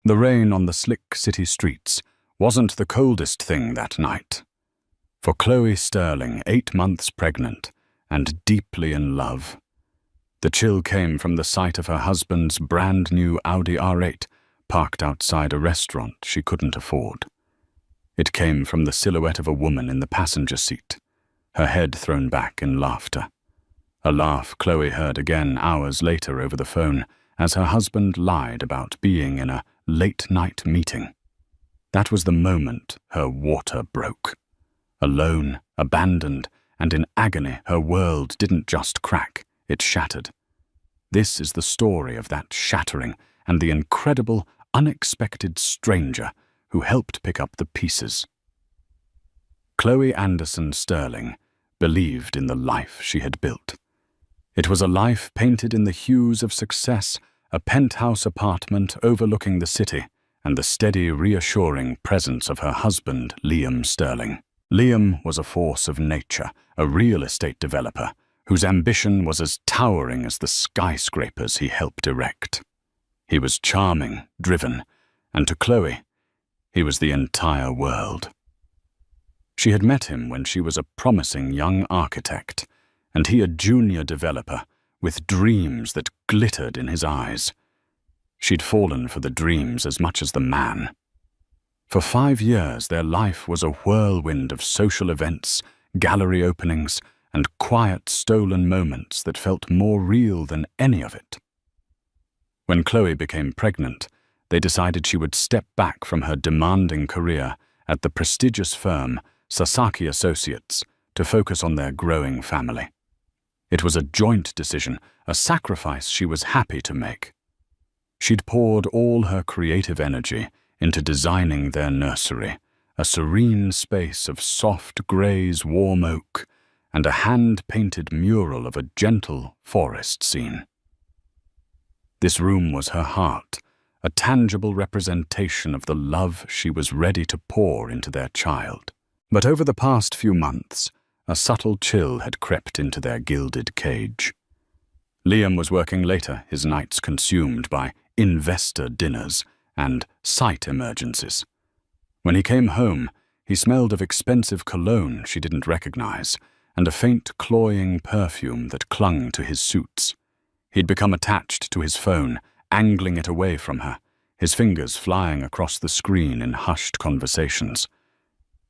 The rain on the slick city streets wasn't the coldest thing that night. For Chloe Sterling, 8 months pregnant and deeply in love. The chill came from the sight of her husband's brand-new Audi R8 parked outside a restaurant she couldn't afford. It came from the silhouette of a woman in the passenger seat, her head thrown back in laughter. A laugh Chloe heard again hours later over the phone as her husband lied about being in a late-night meeting. That was the moment her water broke. Alone, abandoned, and in agony, her world didn't just crack, it shattered. This is the story of that shattering and the incredible, unexpected stranger who helped pick up the pieces. Chloe Anderson Sterling believed in the life she had built. It was a life painted in the hues of success, a penthouse apartment overlooking the city, and the steady, reassuring presence of her husband, Liam Sterling. Liam was a force of nature, a real estate developer, whose ambition was as towering as the skyscrapers he helped erect. He was charming, driven, and to Chloe, he was the entire world. She had met him when she was a promising young architect, and he a junior developer with dreams that glittered in his eyes. She'd fallen for the dreams as much as the man. For 5 years, their life was a whirlwind of social events, gallery openings, and quiet, stolen moments that felt more real than any of it. When Chloe became pregnant, they decided she would step back from her demanding career at the prestigious firm Sasaki Associates to focus on their growing family. It was a joint decision, a sacrifice she was happy to make. She'd poured all her creative energy into designing their nursery, a serene space of soft greys, warm oak, and a hand-painted mural of a gentle forest scene. This room was her heart, a tangible representation of the love she was ready to pour into their child. But over the past few months, a subtle chill had crept into their gilded cage. Liam was working later, his nights consumed by investor dinners and site emergencies. When he came home, he smelled of expensive cologne she didn't recognize and a faint cloying perfume that clung to his suits. He'd become attached to his phone, angling it away from her, his fingers flying across the screen in hushed conversations.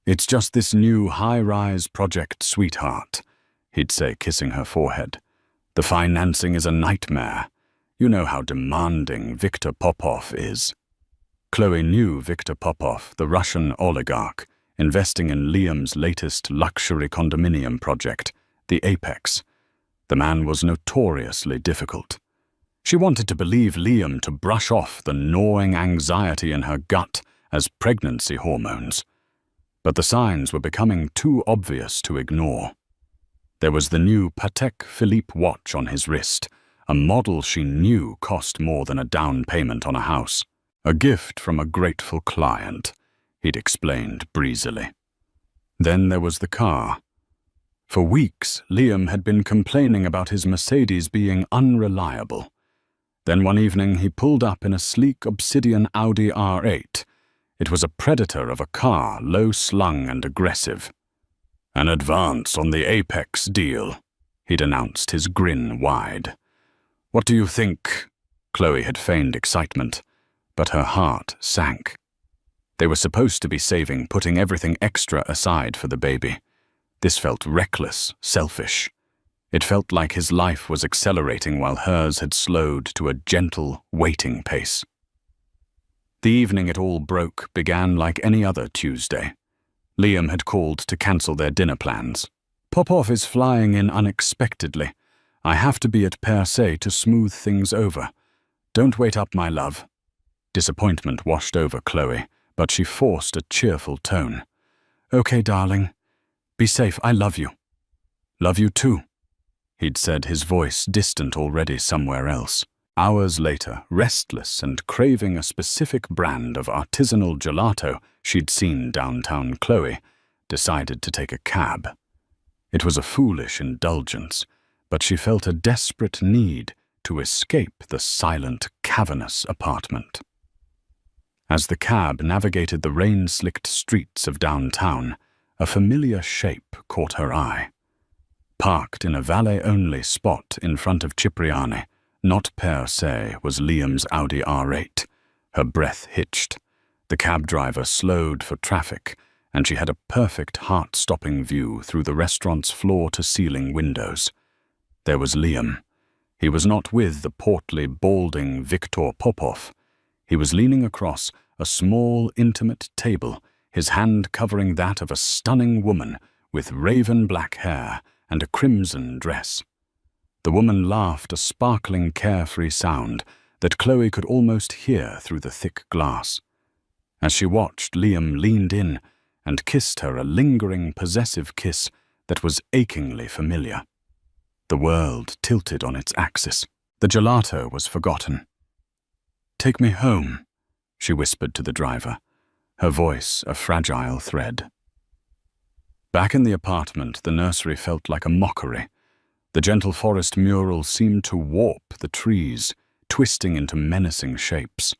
"It's just this new high-rise project, sweetheart," he'd say, kissing her forehead. "The financing is a nightmare. You know how demanding Viktor Popov is." Chloe knew Viktor Popov, the Russian oligarch, investing in Liam's latest luxury condominium project, the Apex. The man was notoriously difficult. She wanted to believe Liam to brush off the gnawing anxiety in her gut as pregnancy hormones. But the signs were becoming too obvious to ignore. There was the new Patek Philippe watch on his wrist, a model she knew cost more than a down payment on a house. "A gift from a grateful client," he'd explained breezily. Then there was the car. For weeks, Liam had been complaining about his Mercedes being unreliable. Then one evening he pulled up in a sleek obsidian Audi R8. It was a predator of a car, low-slung and aggressive. "An advance on the Apex deal," he'd announced, his grin wide. "What do you think?" Chloe had feigned excitement, but her heart sank. They were supposed to be saving, putting everything extra aside for the baby. This felt reckless, selfish. It felt like his life was accelerating while hers had slowed to a gentle, waiting pace. The evening it all broke began like any other Tuesday. Liam had called to cancel their dinner plans. "Popov is flying in unexpectedly. I have to be at Perse to smooth things over. Don't wait up, my love." Disappointment washed over Chloe, but she forced a cheerful tone. "Okay, darling. Be safe, I love you." "Love you too," he'd said, his voice distant already somewhere else. Hours later, restless and craving a specific brand of artisanal gelato she'd seen downtown, Chloe decided to take a cab. It was a foolish indulgence, but she felt a desperate need to escape the silent, cavernous apartment. As the cab navigated the rain-slicked streets of downtown, a familiar shape caught her eye. Parked in a valet-only spot in front of Cipriani, not per se, was Liam's Audi R8. Her breath hitched. The cab driver slowed for traffic, and she had a perfect heart-stopping view through the restaurant's floor-to-ceiling windows. There was Liam. He was not with the portly, balding Viktor Popov. He was leaning across a small, intimate table, his hand covering that of a stunning woman with raven black hair and a crimson dress. The woman laughed a sparkling, carefree sound that Chloe could almost hear through the thick glass. As she watched, Liam leaned in and kissed her a lingering, possessive kiss that was achingly familiar. The world tilted on its axis. The gelato was forgotten. "Take me home," she whispered to the driver, her voice a fragile thread. Back in the apartment, the nursery felt like a mockery. The gentle forest mural seemed to warp the trees, twisting into menacing shapes.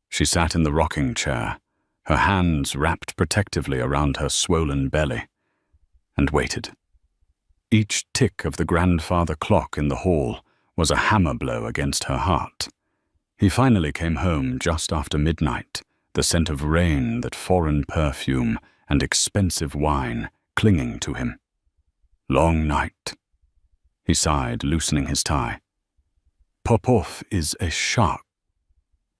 She sat in the rocking chair, her hands wrapped protectively around her swollen belly, and waited. Each tick of the grandfather clock in the hall was a hammer blow against her heart. He finally came home just after midnight, the scent of rain, that foreign perfume, and expensive wine clinging to him. Long night. He sighed, loosening his tie. "Popov is a shark."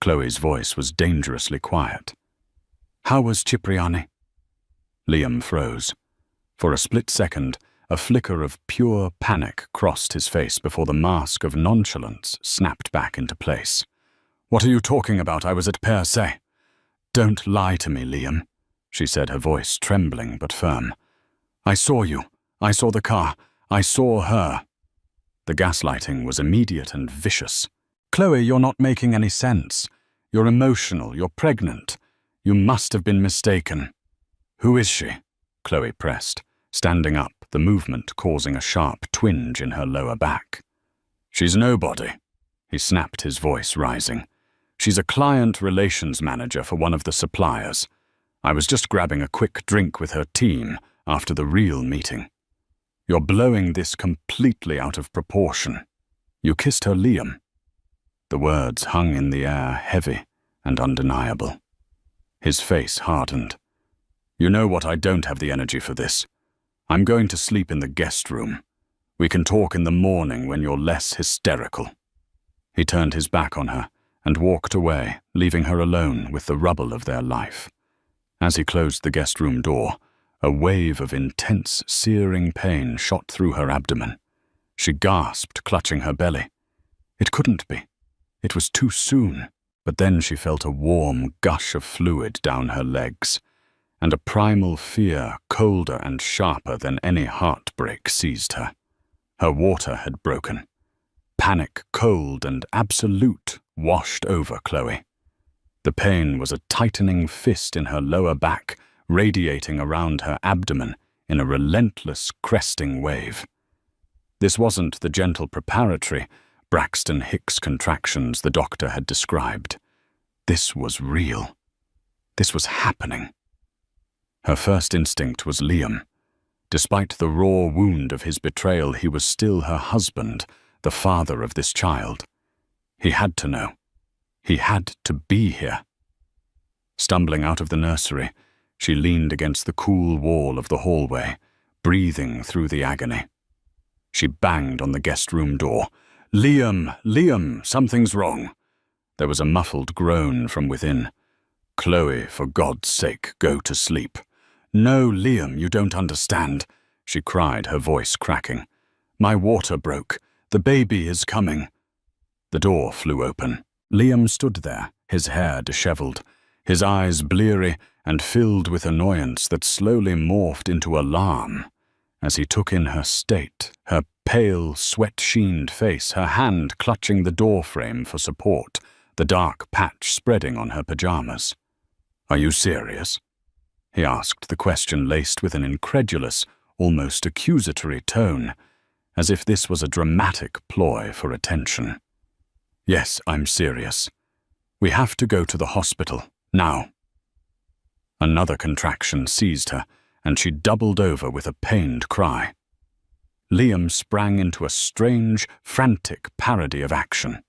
Chloe's voice was dangerously quiet. "How was Cipriani?" Liam froze. For a split second, a flicker of pure panic crossed his face before the mask of nonchalance snapped back into place. "What are you talking about? I was at per se." "Don't lie to me, Liam," she said, her voice trembling but firm. "I saw you. I saw the car. I saw her." The gaslighting was immediate and vicious. "Chloe, you're not making any sense. You're emotional. You're pregnant. You must have been mistaken." "Who is she?" Chloe pressed, standing up, the movement causing a sharp twinge in her lower back. "She's nobody," he snapped, his voice rising. "She's a client relations manager for one of the suppliers. I was just grabbing a quick drink with her team after the real meeting. You're blowing this completely out of proportion. You kissed her, Liam." The words hung in the air, heavy and undeniable. His face hardened. "You know what? I don't have the energy for this. I'm going to sleep in the guest room. We can talk in the morning when you're less hysterical." He turned his back on her and walked away, leaving her alone with the rubble of their life. As he closed the guest room door, a wave of intense, searing pain shot through her abdomen. She gasped, clutching her belly. It couldn't be. It was too soon. But then she felt a warm gush of fluid down her legs, and a primal fear, colder and sharper than any heartbreak, seized her. Her water had broken. Panic, cold and absolute, washed over Chloe. The pain was a tightening fist in her lower back, radiating around her abdomen in a relentless, cresting wave. This wasn't the gentle preparatory, Braxton Hicks contractions the doctor had described. This was real. This was happening. Her first instinct was Liam. Despite the raw wound of his betrayal, he was still her husband, the father of this child. He had to know. He had to be here. Stumbling out of the nursery, she leaned against the cool wall of the hallway, breathing through the agony. She banged on the guest room door. "Liam, Liam, something's wrong." There was a muffled groan from within. "Chloe, for God's sake, go to sleep." "No, Liam, you don't understand," she cried, her voice cracking. "My water broke. The baby is coming." The door flew open. Liam stood there, his hair disheveled, his eyes bleary and filled with annoyance that slowly morphed into alarm as he took in her state, her pale, sweat-sheened face, her hand clutching the doorframe for support, the dark patch spreading on her pajamas. "Are you serious?" he asked, the question laced with an incredulous, almost accusatory tone, as if this was a dramatic ploy for attention. "Yes, I'm serious. We have to go to the hospital, Now. Another contraction seized her, and she doubled over with a pained cry. Liam sprang into a strange, frantic parody of action.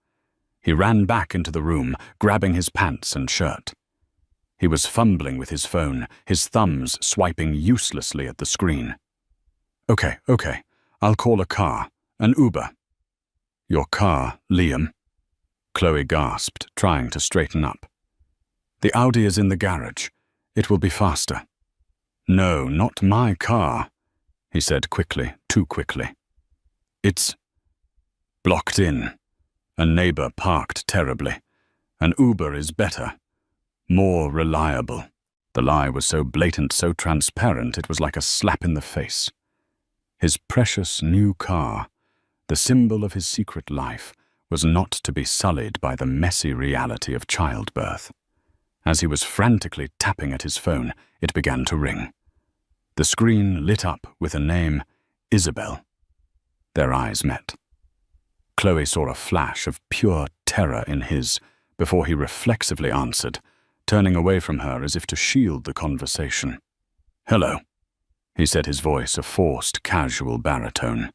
He ran back into the room, grabbing his pants and shirt. He was fumbling with his phone, his thumbs swiping uselessly at the screen. Okay, I'll call a car, an Uber. Your car, Liam? Chloe gasped, trying to straighten up. The Audi is in the garage. It will be faster. No, not my car, he said quickly, too quickly. It's blocked in. A neighbor parked terribly. An Uber is better, more reliable. The lie was so blatant, so transparent, it was like a slap in the face. His precious new car, the symbol of his secret life, was not to be sullied by the messy reality of childbirth. As he was frantically tapping at his phone, it began to ring. The screen lit up with a name, Isabel. Their eyes met. Chloe saw a flash of pure terror in his before he reflexively answered, turning away from her as if to shield the conversation. Hello, he said, his voice a forced, casual baritone.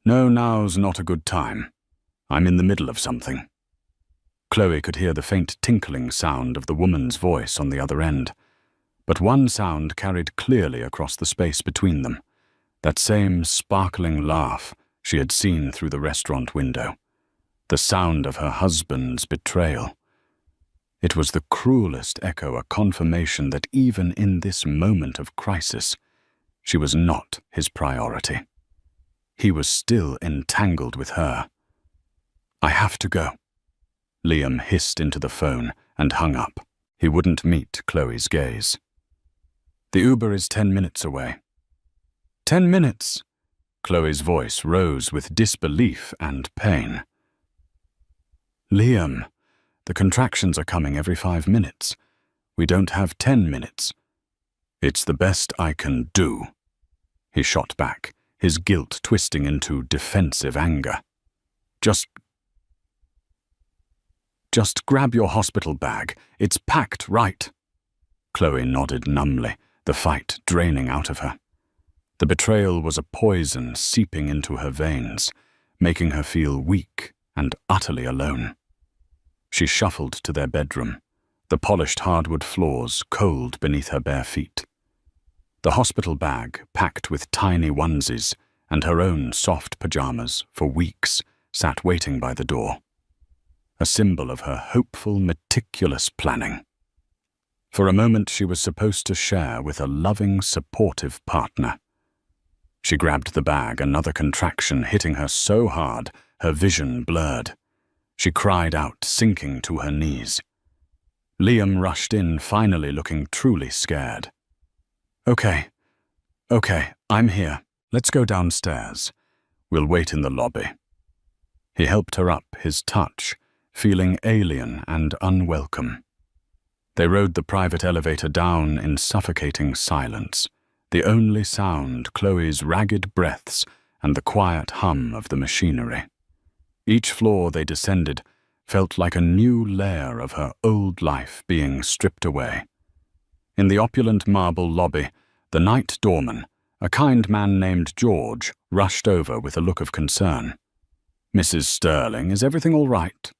No, now's not a good time. I'm in the middle of something. Chloe could hear the faint tinkling sound of the woman's voice on the other end, but one sound carried clearly across the space between them, that same sparkling laugh she had seen through the restaurant window, the sound of her husband's betrayal. It was the cruelest echo, a confirmation that even in this moment of crisis, she was not his priority. He was still entangled with her. I have to go. Liam hissed into the phone and hung up. He wouldn't meet Chloe's gaze. The Uber is 10 minutes away. 10 minutes? Chloe's voice rose with disbelief and pain. Liam, the contractions are coming every 5 minutes. We don't have 10 minutes. It's the best I can do. He shot back, his guilt twisting into defensive anger. Just grab your hospital bag. It's packed, right? Chloe nodded numbly, the fight draining out of her. The betrayal was a poison seeping into her veins, making her feel weak and utterly alone. She shuffled to their bedroom, the polished hardwood floors cold beneath her bare feet. The hospital bag, packed with tiny onesies, and her own soft pajamas for weeks, sat waiting by the door. A symbol of her hopeful, meticulous planning. For a moment she was supposed to share with a loving, supportive partner. She grabbed the bag, another contraction hitting her so hard, her vision blurred. She cried out, sinking to her knees. Liam rushed in, finally looking truly scared. Okay, I'm here. Let's go downstairs. We'll wait in the lobby. He helped her up, his touch, feeling alien and unwelcome. They rode the private elevator down in suffocating silence, the only sound Chloe's ragged breaths and the quiet hum of the machinery. Each floor they descended felt like a new layer of her old life being stripped away. In the opulent marble lobby, the night doorman, a kind man named George, rushed over with a look of concern. Mrs. Sterling, is everything all right?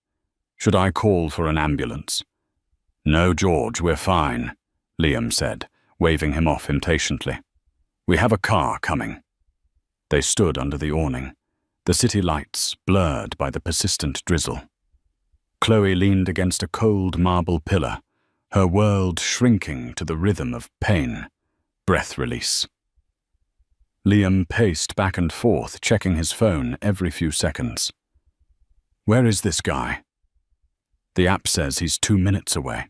Should I call for an ambulance? No, George, we're fine, Liam said, waving him off impatiently. We have a car coming. They stood under the awning, the city lights blurred by the persistent drizzle. Chloe leaned against a cold marble pillar, her world shrinking to the rhythm of pain, breath release. Liam paced back and forth, checking his phone every few seconds. Where is this guy? The app says he's 2 minutes away.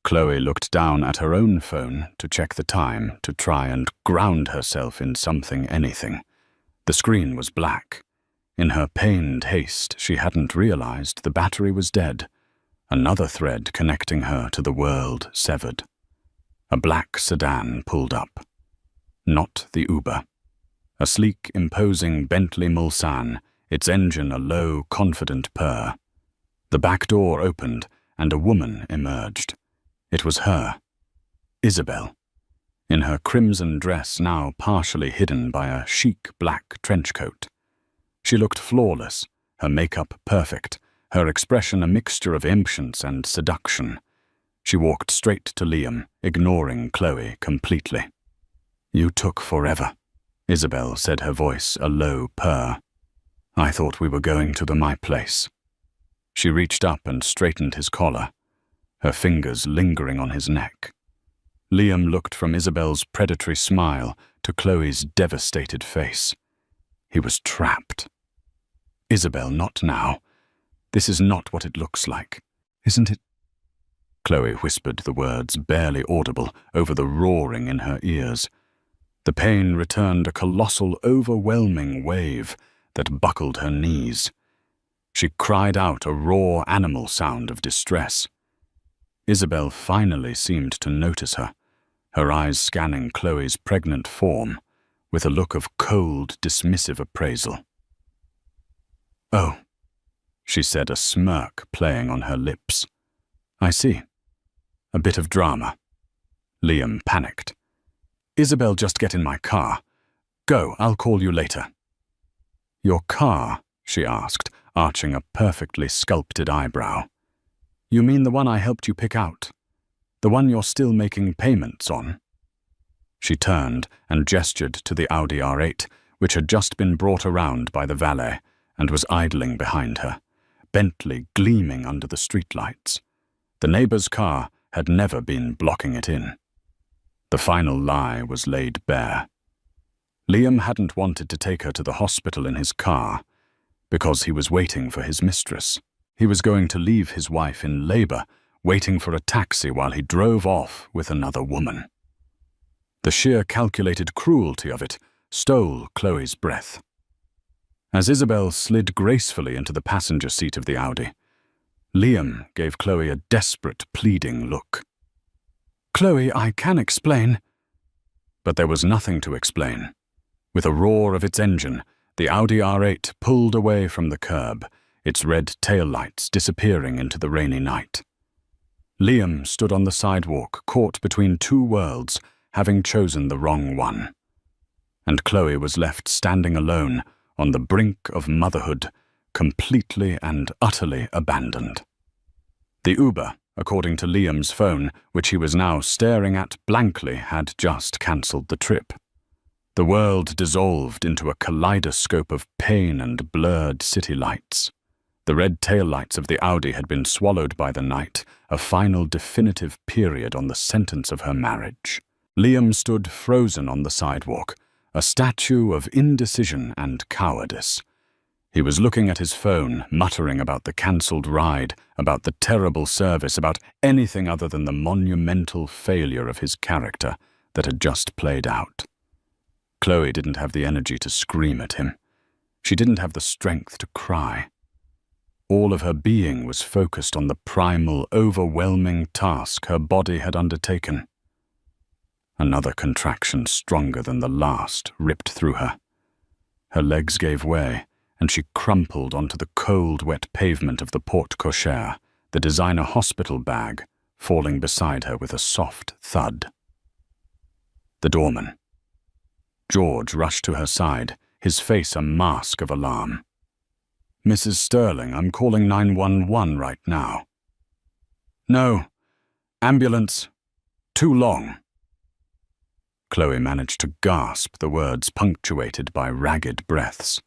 Chloe looked down at her own phone to check the time, to try and ground herself in something, anything. The screen was black. In her pained haste, she hadn't realized the battery was dead, another thread connecting her to the world severed. A black sedan pulled up. Not the Uber. A sleek, imposing Bentley Mulsanne, its engine a low, confident purr. The back door opened, and a woman emerged. It was her, Isabel, in her crimson dress now partially hidden by a chic black trench coat. She looked flawless, her makeup perfect, her expression a mixture of impatience and seduction. She walked straight to Liam, ignoring Chloe completely. "You took forever," Isabel said, her voice a low purr. "I thought we were going to my place." She reached up and straightened his collar, her fingers lingering on his neck. Liam looked from Isabel's predatory smile to Chloe's devastated face. He was trapped. "Isabel, not now. This is not what it looks like, isn't it?" Chloe whispered the words, barely audible, over the roaring in her ears. The pain returned a colossal, overwhelming wave that buckled her knees. She cried out a raw animal sound of distress. Isabel finally seemed to notice her, her eyes scanning Chloe's pregnant form with a look of cold, dismissive appraisal. "Oh," she said, a smirk playing on her lips. "I see. A bit of drama." Liam panicked. "Isabel, just get in my car. Go, I'll call you later." "Your car?" she asked, arching a perfectly sculpted eyebrow. "You mean the one I helped you pick out? The one you're still making payments on?" She turned and gestured to the Audi R8, which had just been brought around by the valet and was idling behind her, Bentley gleaming under the streetlights. The neighbor's car had never been blocking it in. The final lie was laid bare. Liam hadn't wanted to take her to the hospital in his car because he was waiting for his mistress. He was going to leave his wife in labor, waiting for a taxi while he drove off with another woman. The sheer calculated cruelty of it stole Chloe's breath. As Isabel slid gracefully into the passenger seat of the Audi, Liam gave Chloe a desperate, pleading look. "Chloe, I can explain." But there was nothing to explain. With a roar of its engine, the Audi R8 pulled away from the curb, its red taillights disappearing into the rainy night. Liam stood on the sidewalk, caught between two worlds, having chosen the wrong one. And Chloe was left standing alone on the brink of motherhood, completely and utterly abandoned. The Uber, according to Liam's phone, which he was now staring at blankly, had just cancelled the trip. The world dissolved into a kaleidoscope of pain and blurred city lights. The red taillights of the Audi had been swallowed by the night, a final definitive period on the sentence of her marriage. Liam stood frozen on the sidewalk, a statue of indecision and cowardice. He was looking at his phone, muttering about the cancelled ride, about the terrible service, about anything other than the monumental failure of his character that had just played out. Chloe didn't have the energy to scream at him. She didn't have the strength to cry. All of her being was focused on the primal, overwhelming task her body had undertaken. Another contraction stronger than the last ripped through her. Her legs gave way, and she crumpled onto the cold, wet pavement of the porte cochere, the designer hospital bag falling beside her with a soft thud. The doorman. George rushed to her side, his face a mask of alarm. "Mrs. Sterling, I'm calling 911 right now." "No. Ambulance. Too long." Chloe managed to gasp, the words punctuated by ragged breaths.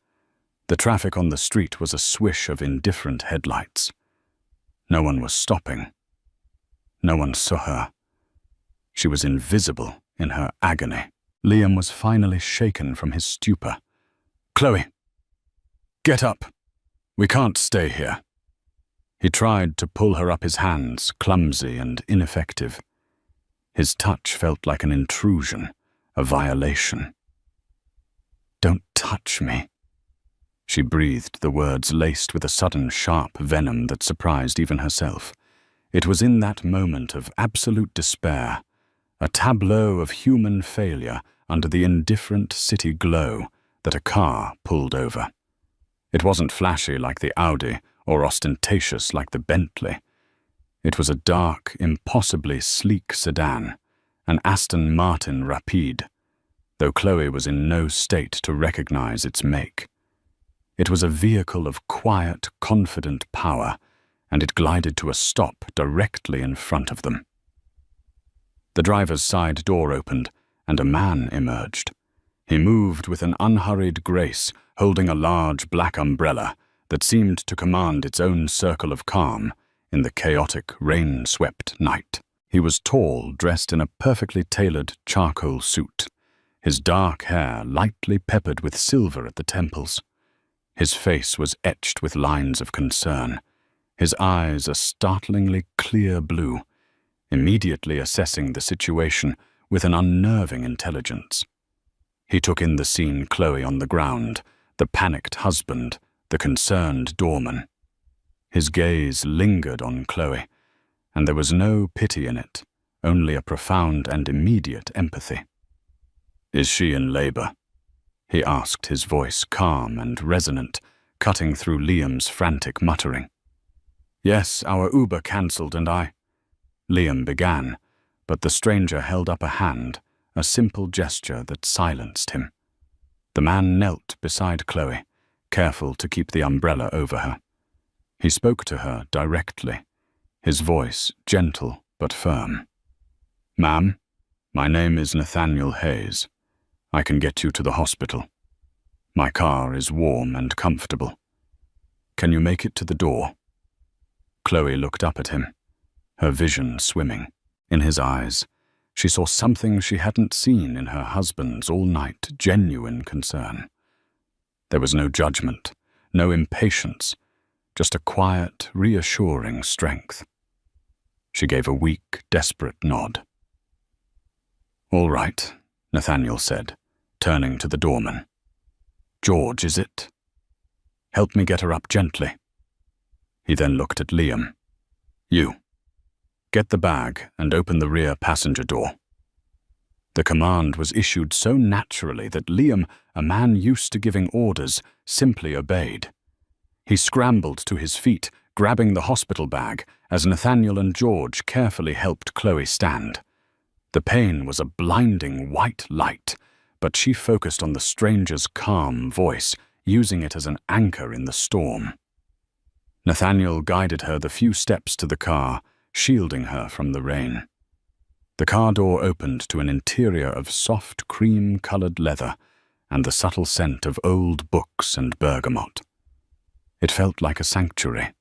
The traffic on the street was a swish of indifferent headlights. No one was stopping. No one saw her. She was invisible in her agony. Liam was finally shaken from his stupor. "Chloe, get up. We can't stay here." He tried to pull her up his hands, clumsy and ineffective. His touch felt like an intrusion, a violation. "Don't touch me." She breathed the words laced with a sudden sharp venom that surprised even herself. It was in that moment of absolute despair, a tableau of human failure under the indifferent city glow, that a car pulled over. It wasn't flashy like the Audi or ostentatious like the Bentley. It was a dark, impossibly sleek sedan, an Aston Martin Rapide, though Chloe was in no state to recognize its make. It was a vehicle of quiet, confident power, and it glided to a stop directly in front of them. The driver's side door opened, and a man emerged. He moved with an unhurried grace, holding a large black umbrella that seemed to command its own circle of calm in the chaotic, rain-swept night. He was tall, dressed in a perfectly tailored charcoal suit, his dark hair lightly peppered with silver at the temples. His face was etched with lines of concern, his eyes a startlingly clear blue, immediately assessing the situation with an unnerving intelligence. He took in the scene: Chloe on the ground, the panicked husband, the concerned doorman. His gaze lingered on Chloe, and there was no pity in it, only a profound and immediate empathy. "Is she in labor?" he asked, his voice calm and resonant, cutting through Liam's frantic muttering. "Yes, our Uber cancelled and Liam began, but the stranger held up a hand, a simple gesture that silenced him. The man knelt beside Chloe, careful to keep the umbrella over her. He spoke to her directly, his voice gentle but firm. "Ma'am, my name is Nathaniel Hayes. I can get you to the hospital. My car is warm and comfortable. Can you make it to the door?" Chloe looked up at him, her vision swimming. In his eyes, she saw something she hadn't seen in her husband's all-night genuine concern. There was no judgment, no impatience, just a quiet, reassuring strength. She gave a weak, desperate nod. "All right," Nathaniel said, turning to the doorman. "George, is it? Help me get her up gently." He then looked at Liam. "You. Get the bag and open the rear passenger door." The command was issued so naturally that Liam, a man used to giving orders, simply obeyed. He scrambled to his feet, grabbing the hospital bag, as Nathaniel and George carefully helped Chloe stand. The pain was a blinding white light, but she focused on the stranger's calm voice, using it as an anchor in the storm. Nathaniel guided her the few steps to the car, shielding her from the rain. The car door opened to an interior of soft cream-colored leather and the subtle scent of old books and bergamot. It felt like a sanctuary.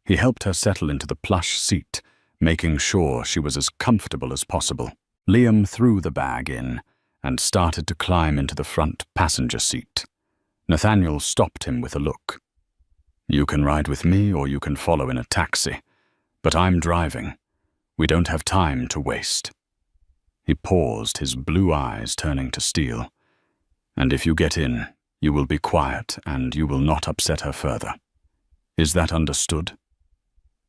He helped her settle into the plush seat, making sure she was as comfortable as possible. Liam threw the bag in and started to climb into the front passenger seat. Nathaniel stopped him with a look. "You can ride with me or you can follow in a taxi, but I'm driving. We don't have time to waste." He paused, his blue eyes turning to steel. "And if you get in, you will be quiet and you will not upset her further. Is that understood?"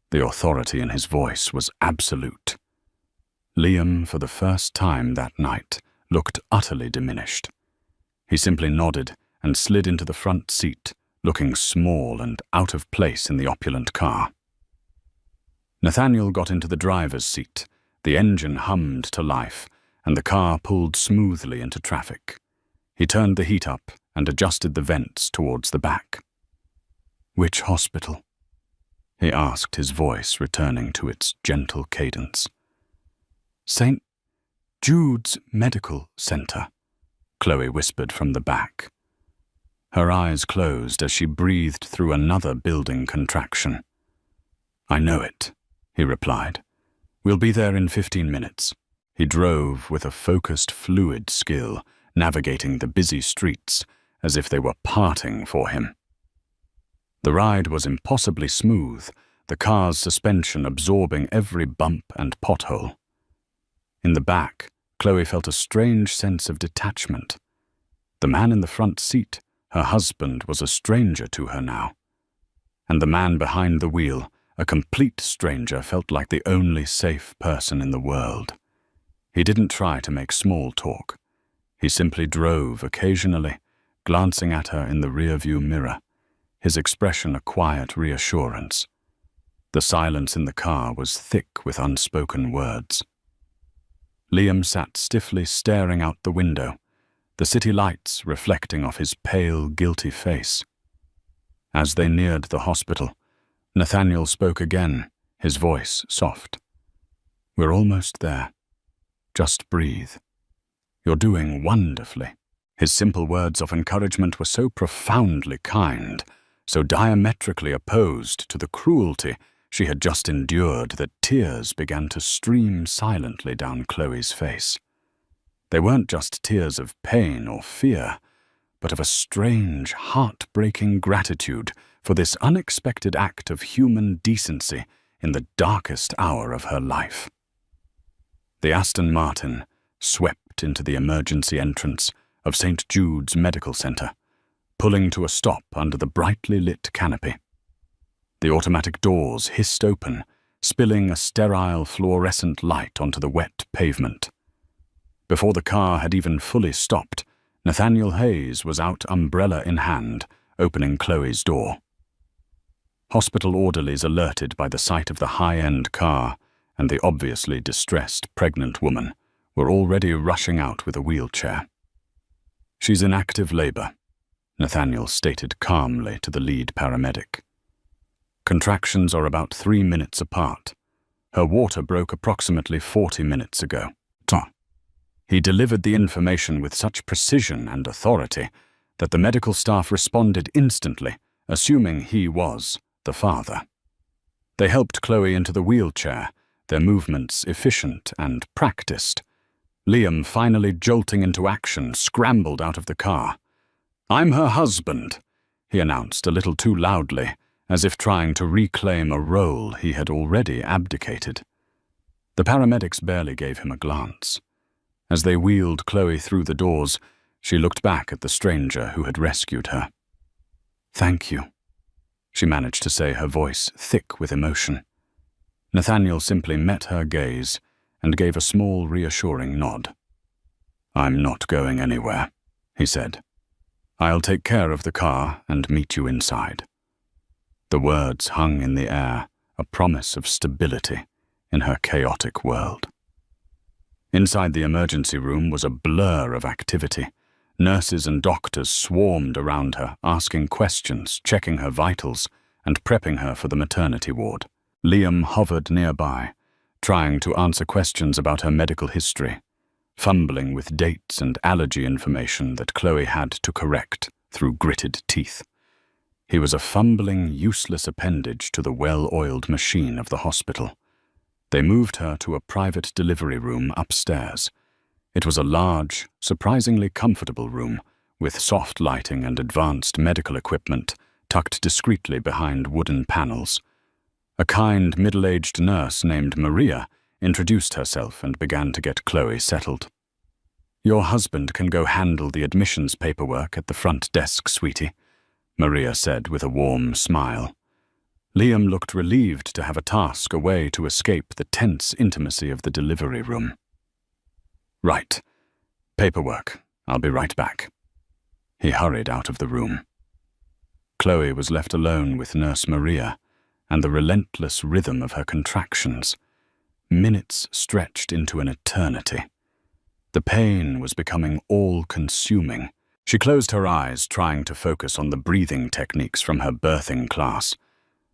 The authority in his voice was absolute. Liam, for the first time that night, looked utterly diminished. He simply nodded and slid into the front seat, looking small and out of place in the opulent car. Nathaniel got into the driver's seat. The engine hummed to life, and the car pulled smoothly into traffic. He turned the heat up and adjusted the vents towards the back. "Which hospital?" he asked, his voice returning to its gentle cadence. "St. Jude's Medical Center," Chloe whispered from the back. Her eyes closed as she breathed through another building contraction. "I know it," he replied. "We'll be there in 15 minutes. He drove with a focused, fluid skill, navigating the busy streets as if they were parting for him. The ride was impossibly smooth, the car's suspension absorbing every bump and pothole. In the back, Chloe felt a strange sense of detachment. The man in the front seat, her husband, was a stranger to her now. And the man behind the wheel, a complete stranger, felt like the only safe person in the world. He didn't try to make small talk. He simply drove occasionally, glancing at her in the rearview mirror, his expression a quiet reassurance. The silence in the car was thick with unspoken words. Liam sat stiffly staring out the window, the city lights reflecting off his pale, guilty face. As they neared the hospital, Nathaniel spoke again, his voice soft. "We're almost there. Just breathe. You're doing wonderfully." His simple words of encouragement were so profoundly kind, so diametrically opposed to the cruelty she had just endured that tears began to stream silently down Chloe's face. They weren't just tears of pain or fear, but of a strange, heartbreaking gratitude for this unexpected act of human decency in the darkest hour of her life. The Aston Martin swept into the emergency entrance of St. Jude's Medical Center, pulling to a stop under the brightly lit canopy. The automatic doors hissed open, spilling a sterile fluorescent light onto the wet pavement. Before the car had even fully stopped, Nathaniel Hayes was out umbrella in hand, opening Chloe's door. Hospital orderlies, alerted by the sight of the high-end car and the obviously distressed pregnant woman, were already rushing out with a wheelchair. "She's in active labor," Nathaniel stated calmly to the lead paramedic. "Contractions are about 3 minutes apart. Her water broke approximately 40 minutes ago." He delivered the information with such precision and authority that the medical staff responded instantly, assuming he was the father. They helped Chloe into the wheelchair, their movements efficient and practiced. Liam, finally jolting into action, scrambled out of the car. "I'm her husband," he announced a little too loudly, as if trying to reclaim a role he had already abdicated. The paramedics barely gave him a glance. As they wheeled Chloe through the doors, she looked back at the stranger who had rescued her. "Thank you," she managed to say, her voice thick with emotion. Nathaniel simply met her gaze and gave a small, reassuring nod. "I'm not going anywhere," he said. "I'll take care of the car and meet you inside." The words hung in the air, a promise of stability in her chaotic world. Inside the emergency room was a blur of activity. Nurses and doctors swarmed around her, asking questions, checking her vitals, and prepping her for the maternity ward. Liam hovered nearby, trying to answer questions about her medical history, fumbling with dates and allergy information that Chloe had to correct through gritted teeth. He was a fumbling, useless appendage to the well-oiled machine of the hospital. They moved her to a private delivery room upstairs. It was a large, surprisingly comfortable room, with soft lighting and advanced medical equipment tucked discreetly behind wooden panels. A kind, middle-aged nurse named Maria introduced herself and began to get Chloe settled. "Your husband can go handle the admissions paperwork at the front desk, sweetie," Maria said with a warm smile. Liam looked relieved to have a task away to escape the tense intimacy of the delivery room. "Right. Paperwork. I'll be right back." He hurried out of the room. Chloe was left alone with Nurse Maria and the relentless rhythm of her contractions. Minutes stretched into an eternity. The pain was becoming all-consuming. She closed her eyes, trying to focus on the breathing techniques from her birthing class,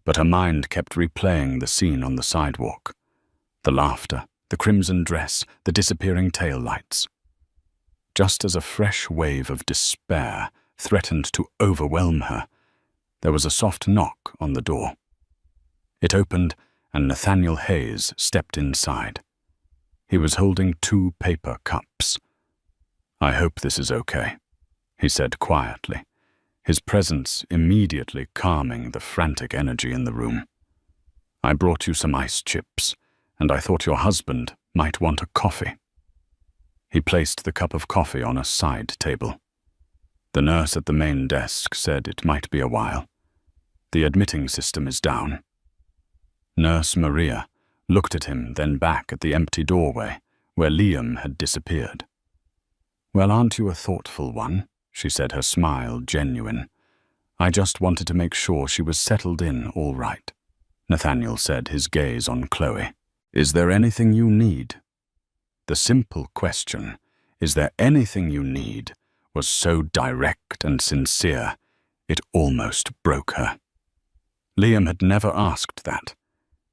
but her mind kept replaying the scene on the sidewalk. The laughter, the crimson dress, the disappearing taillights. Just as a fresh wave of despair threatened to overwhelm her, there was a soft knock on the door. It opened, and Nathaniel Hayes stepped inside. He was holding 2 paper cups. "I hope this is okay," he said quietly, his presence immediately calming the frantic energy in the room. "I brought you some ice chips, and I thought your husband might want a coffee." He placed the cup of coffee on a side table. The nurse at the main desk said it might be a while. "The admitting system is down." Nurse Maria looked at him, then back at the empty doorway where Liam had disappeared. "Well, aren't you a thoughtful one?" she said, her smile genuine. "I just wanted to make sure she was settled in all right." Nathaniel said, his gaze on Chloe. "Is there anything you need?" The simple question, "Is there anything you need?" was so direct and sincere, it almost broke her. Liam had never asked that.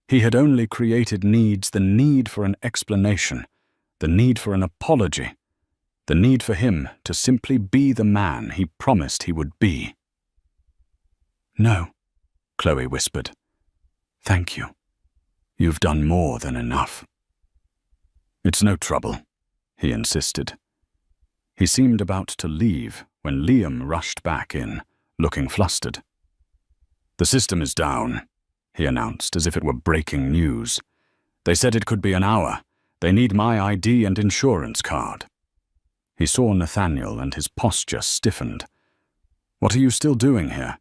He had only created needs: the need for an explanation, the need for an apology, the need for him to simply be the man he promised he would be. "No," Chloe whispered. "Thank you. You've done more than enough." "It's no trouble," he insisted. He seemed about to leave when Liam rushed back in, looking flustered. "The system is down," he announced, as if it were breaking news. "They said it could be an hour. They need my ID and insurance card." He saw Nathaniel, and his posture stiffened. "What are you still doing here?"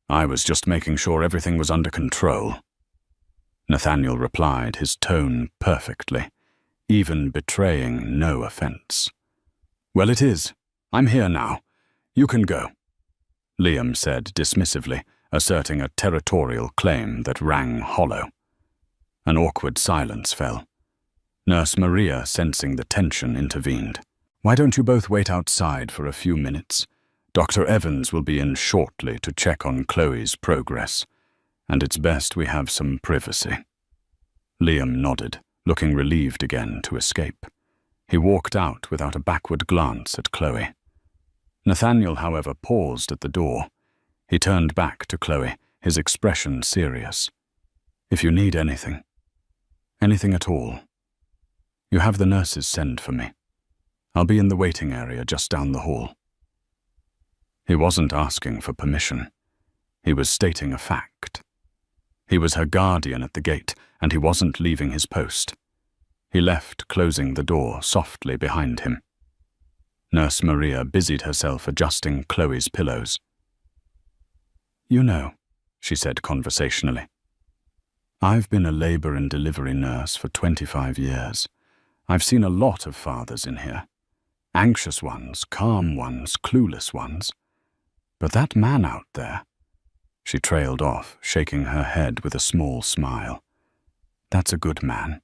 "I was just making sure everything was under control," Nathaniel replied, his tone perfectly, even betraying no offense. "Well, it is. I'm here now. You can go," Liam said dismissively, asserting a territorial claim that rang hollow. An awkward silence fell. Nurse Maria, sensing the tension, intervened. "Why don't you both wait outside for a few minutes? Dr. Evans will be in shortly to check on Chloe's progress, and it's best we have some privacy." Liam nodded, looking relieved again to escape. He walked out without a backward glance at Chloe. Nathaniel, however, paused at the door. He turned back to Chloe, his expression serious. "If you need anything at all, you have the nurses send for me. I'll be in the waiting area just down the hall." He wasn't asking for permission. He was stating a fact. He was her guardian at the gate, and he wasn't leaving his post. He left, closing the door softly behind him. Nurse Maria busied herself adjusting Chloe's pillows. "You know," she said conversationally, "I've been a labor and delivery nurse for 25 years. I've seen a lot of fathers in here. Anxious ones, calm ones, clueless ones. But that man out there," she trailed off, shaking her head with a small smile, "that's a good man.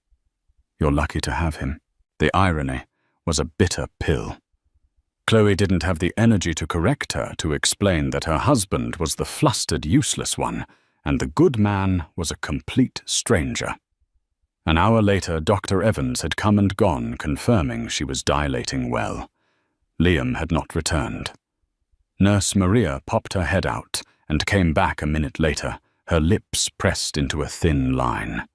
You're lucky to have him." The irony was a bitter pill. Chloe didn't have the energy to correct her, to explain that her husband was the flustered, useless one, and the good man was a complete stranger. An hour later, Dr. Evans had come and gone, confirming she was dilating well. Liam had not returned. Nurse Maria popped her head out and came back a minute later, her lips pressed into a thin line.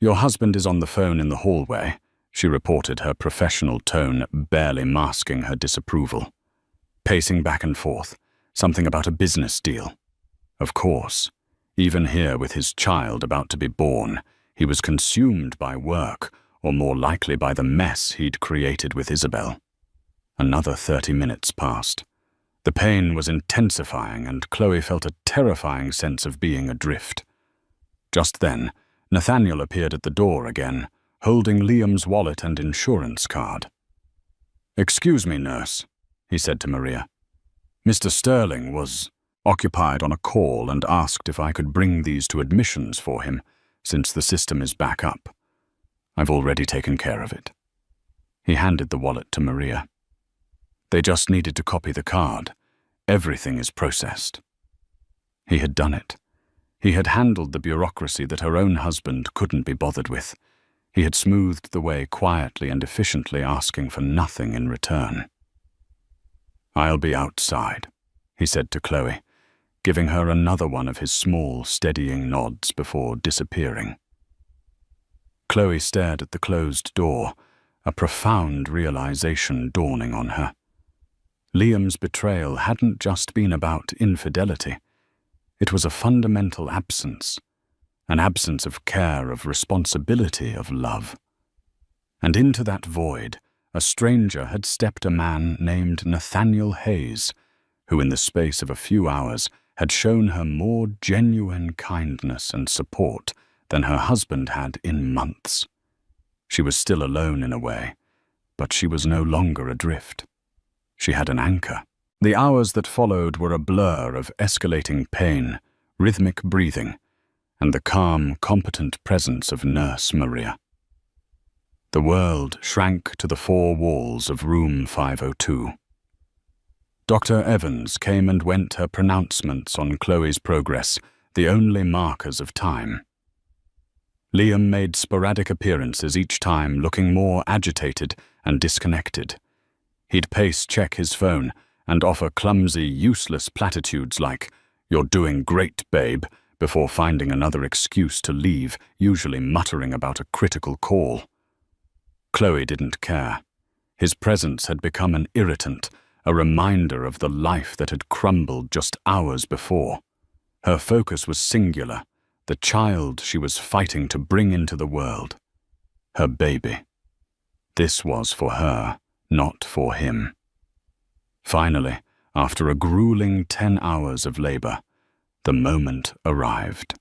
"Your husband is on the phone in the hallway," she reported, her professional tone barely masking her disapproval. "Pacing back and forth, something about a business deal." Of course, even here with his child about to be born, he was consumed by work, or more likely by the mess he'd created with Isabel. Another 30 minutes passed. The pain was intensifying, and Chloe felt a terrifying sense of being adrift. Just then, Nathaniel appeared at the door again, holding Liam's wallet and insurance card. "Excuse me, nurse," he said to Maria. "Mr. Sterling was occupied on a call and asked if I could bring these to admissions for him, since the system is back up. I've already taken care of it." He handed the wallet to Maria. "They just needed to copy the card. Everything is processed." He had done it. He had handled the bureaucracy that her own husband couldn't be bothered with. He had smoothed the way quietly and efficiently, asking for nothing in return. "I'll be outside," he said to Chloe, giving her another one of his small, steadying nods before disappearing. Chloe stared at the closed door, a profound realization dawning on her. Liam's betrayal hadn't just been about infidelity. It was a fundamental absence, an absence of care, of responsibility, of love. And into that void, a stranger had stepped, a man named Nathaniel Hayes, who in the space of a few hours had shown her more genuine kindness and support than her husband had in months. She was still alone in a way, but she was no longer adrift. She had an anchor. The hours that followed were a blur of escalating pain, rhythmic breathing, and the calm, competent presence of Nurse Maria. The world shrank to the four walls of room 502. Dr. Evans came and went, her pronouncements on Chloe's progress the only markers of time. Liam made sporadic appearances each time, looking more agitated and disconnected. He'd pace-check his phone and offer clumsy, useless platitudes like, "You're doing great, babe," before finding another excuse to leave, usually muttering about a critical call. Chloe didn't care. His presence had become an irritant, a reminder of the life that had crumbled just hours before. Her focus was singular, the child she was fighting to bring into the world. Her baby. This was for her, not for him. Finally, after a grueling 10 hours of labor, the moment arrived.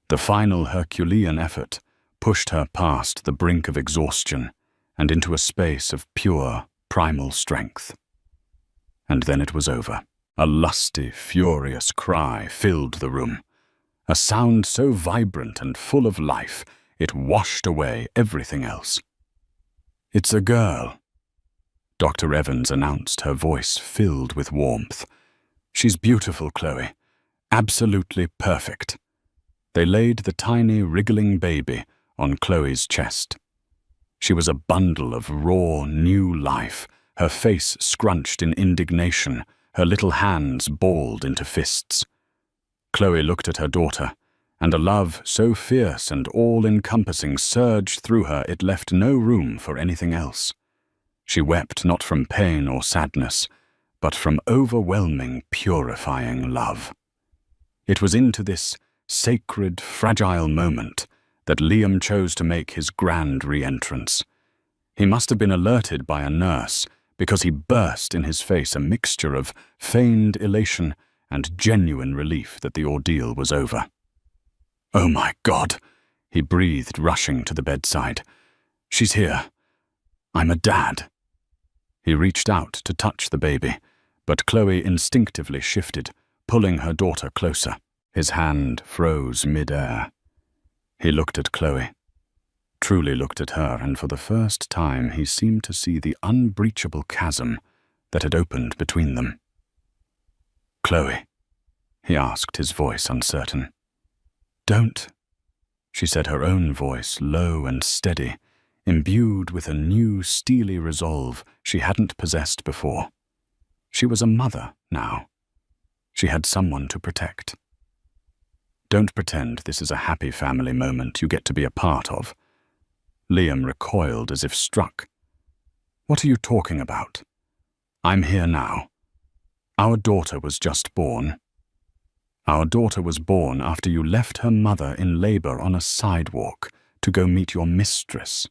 The final Herculean effort pushed her past the brink of exhaustion and into a space of pure, primal strength. And then it was over. A lusty, furious cry filled the room. A sound so vibrant and full of life, it washed away everything else. "It's a girl," Dr. Evans announced, her voice filled with warmth. "She's beautiful, Chloe. Absolutely perfect." They laid the tiny, wriggling baby on Chloe's chest. She was a bundle of raw, new life, her face scrunched in indignation, her little hands balled into fists. Chloe looked at her daughter, and a love so fierce and all-encompassing surged through her it left no room for anything else. She wept not from pain or sadness, but from overwhelming, purifying love. It was into this sacred, fragile moment that Liam chose to make his grand re-entrance. He must have been alerted by a nurse, because he burst in his face a mixture of feigned elation and genuine relief that the ordeal was over. "Oh my God," he breathed, rushing to the bedside. "She's here. I'm a dad." He reached out to touch the baby, but Chloe instinctively shifted, pulling her daughter closer. His hand froze mid-air. He looked at Chloe, truly looked at her, and for the first time he seemed to see the unbreachable chasm that had opened between them. "Chloe," he asked, his voice uncertain. "Don't," she said, her own voice low and steady, imbued with a new steely resolve she hadn't possessed before. She was a mother now. She had someone to protect. "Don't pretend this is a happy family moment you get to be a part of." Liam recoiled as if struck. "What are you talking about? I'm here now. Our daughter was just born." "Our daughter was born after you left her mother in labor on a sidewalk to go meet your mistress."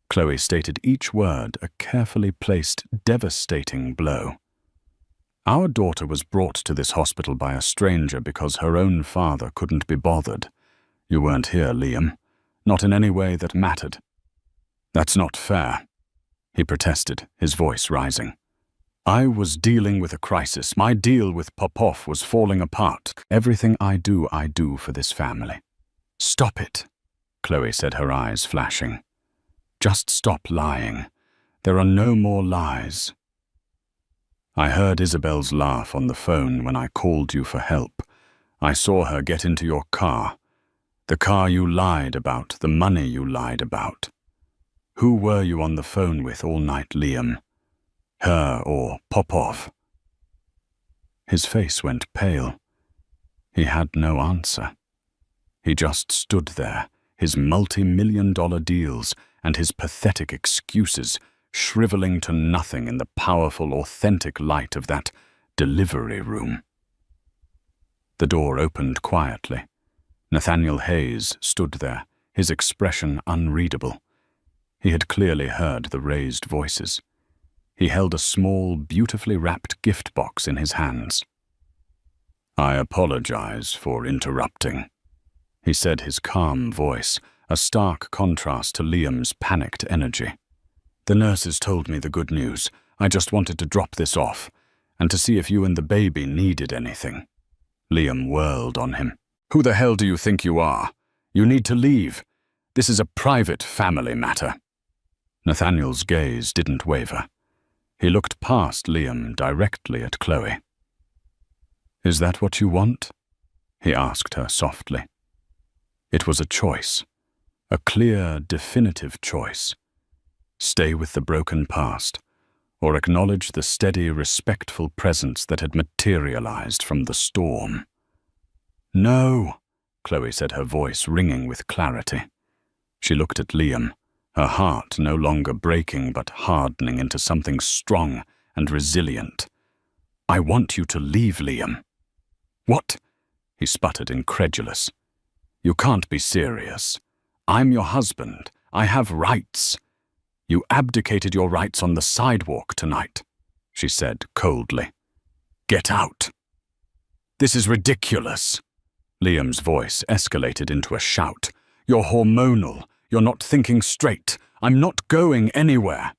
Chloe stated each word a carefully placed, devastating blow. "Our daughter was brought to this hospital by a stranger because her own father couldn't be bothered. You weren't here, Liam. Not in any way that mattered." "That's not fair," he protested, his voice rising. "I was dealing with a crisis. My deal with Popov was falling apart. Everything I do for this family." "Stop it," Chloe said, her eyes flashing. "Just stop lying. There are no more lies." "I heard Isabel's laugh on the phone when I called you for help. I saw her get into your car. The car you lied about, the money you lied about. Who were you on the phone with all night, Liam? Her or Popov?" His face went pale. He had no answer. He just stood there, his multi-million-dollar deals and his pathetic excuses shriveling to nothing in the powerful, authentic light of that delivery room. The door opened quietly. Nathaniel Hayes stood there, his expression unreadable. He had clearly heard the raised voices. He held a small, beautifully wrapped gift box in his hands. "I apologize for interrupting," he said, his calm voice, a stark contrast to Liam's panicked energy. "The nurses told me the good news. I just wanted to drop this off, and to see if you and the baby needed anything." Liam whirled on him. Who the hell do you think you are? You need to leave. This is a private family matter. Nathaniel's gaze didn't waver. He looked past Liam directly at Chloe. Is that what you want? He asked her softly. It was a choice, a clear, definitive choice. Stay with the broken past, or acknowledge the steady, respectful presence that had materialized from the storm. No, Chloe said, her voice ringing with clarity. She looked at Liam, her heart no longer breaking but hardening into something strong and resilient. I want you to leave, Liam. What? He sputtered, incredulous. You can't be serious. I'm your husband. I have rights. You abdicated your rights on the sidewalk tonight, she said coldly. Get out. This is ridiculous. Liam's voice escalated into a shout. You're hormonal. You're not thinking straight. I'm not going anywhere.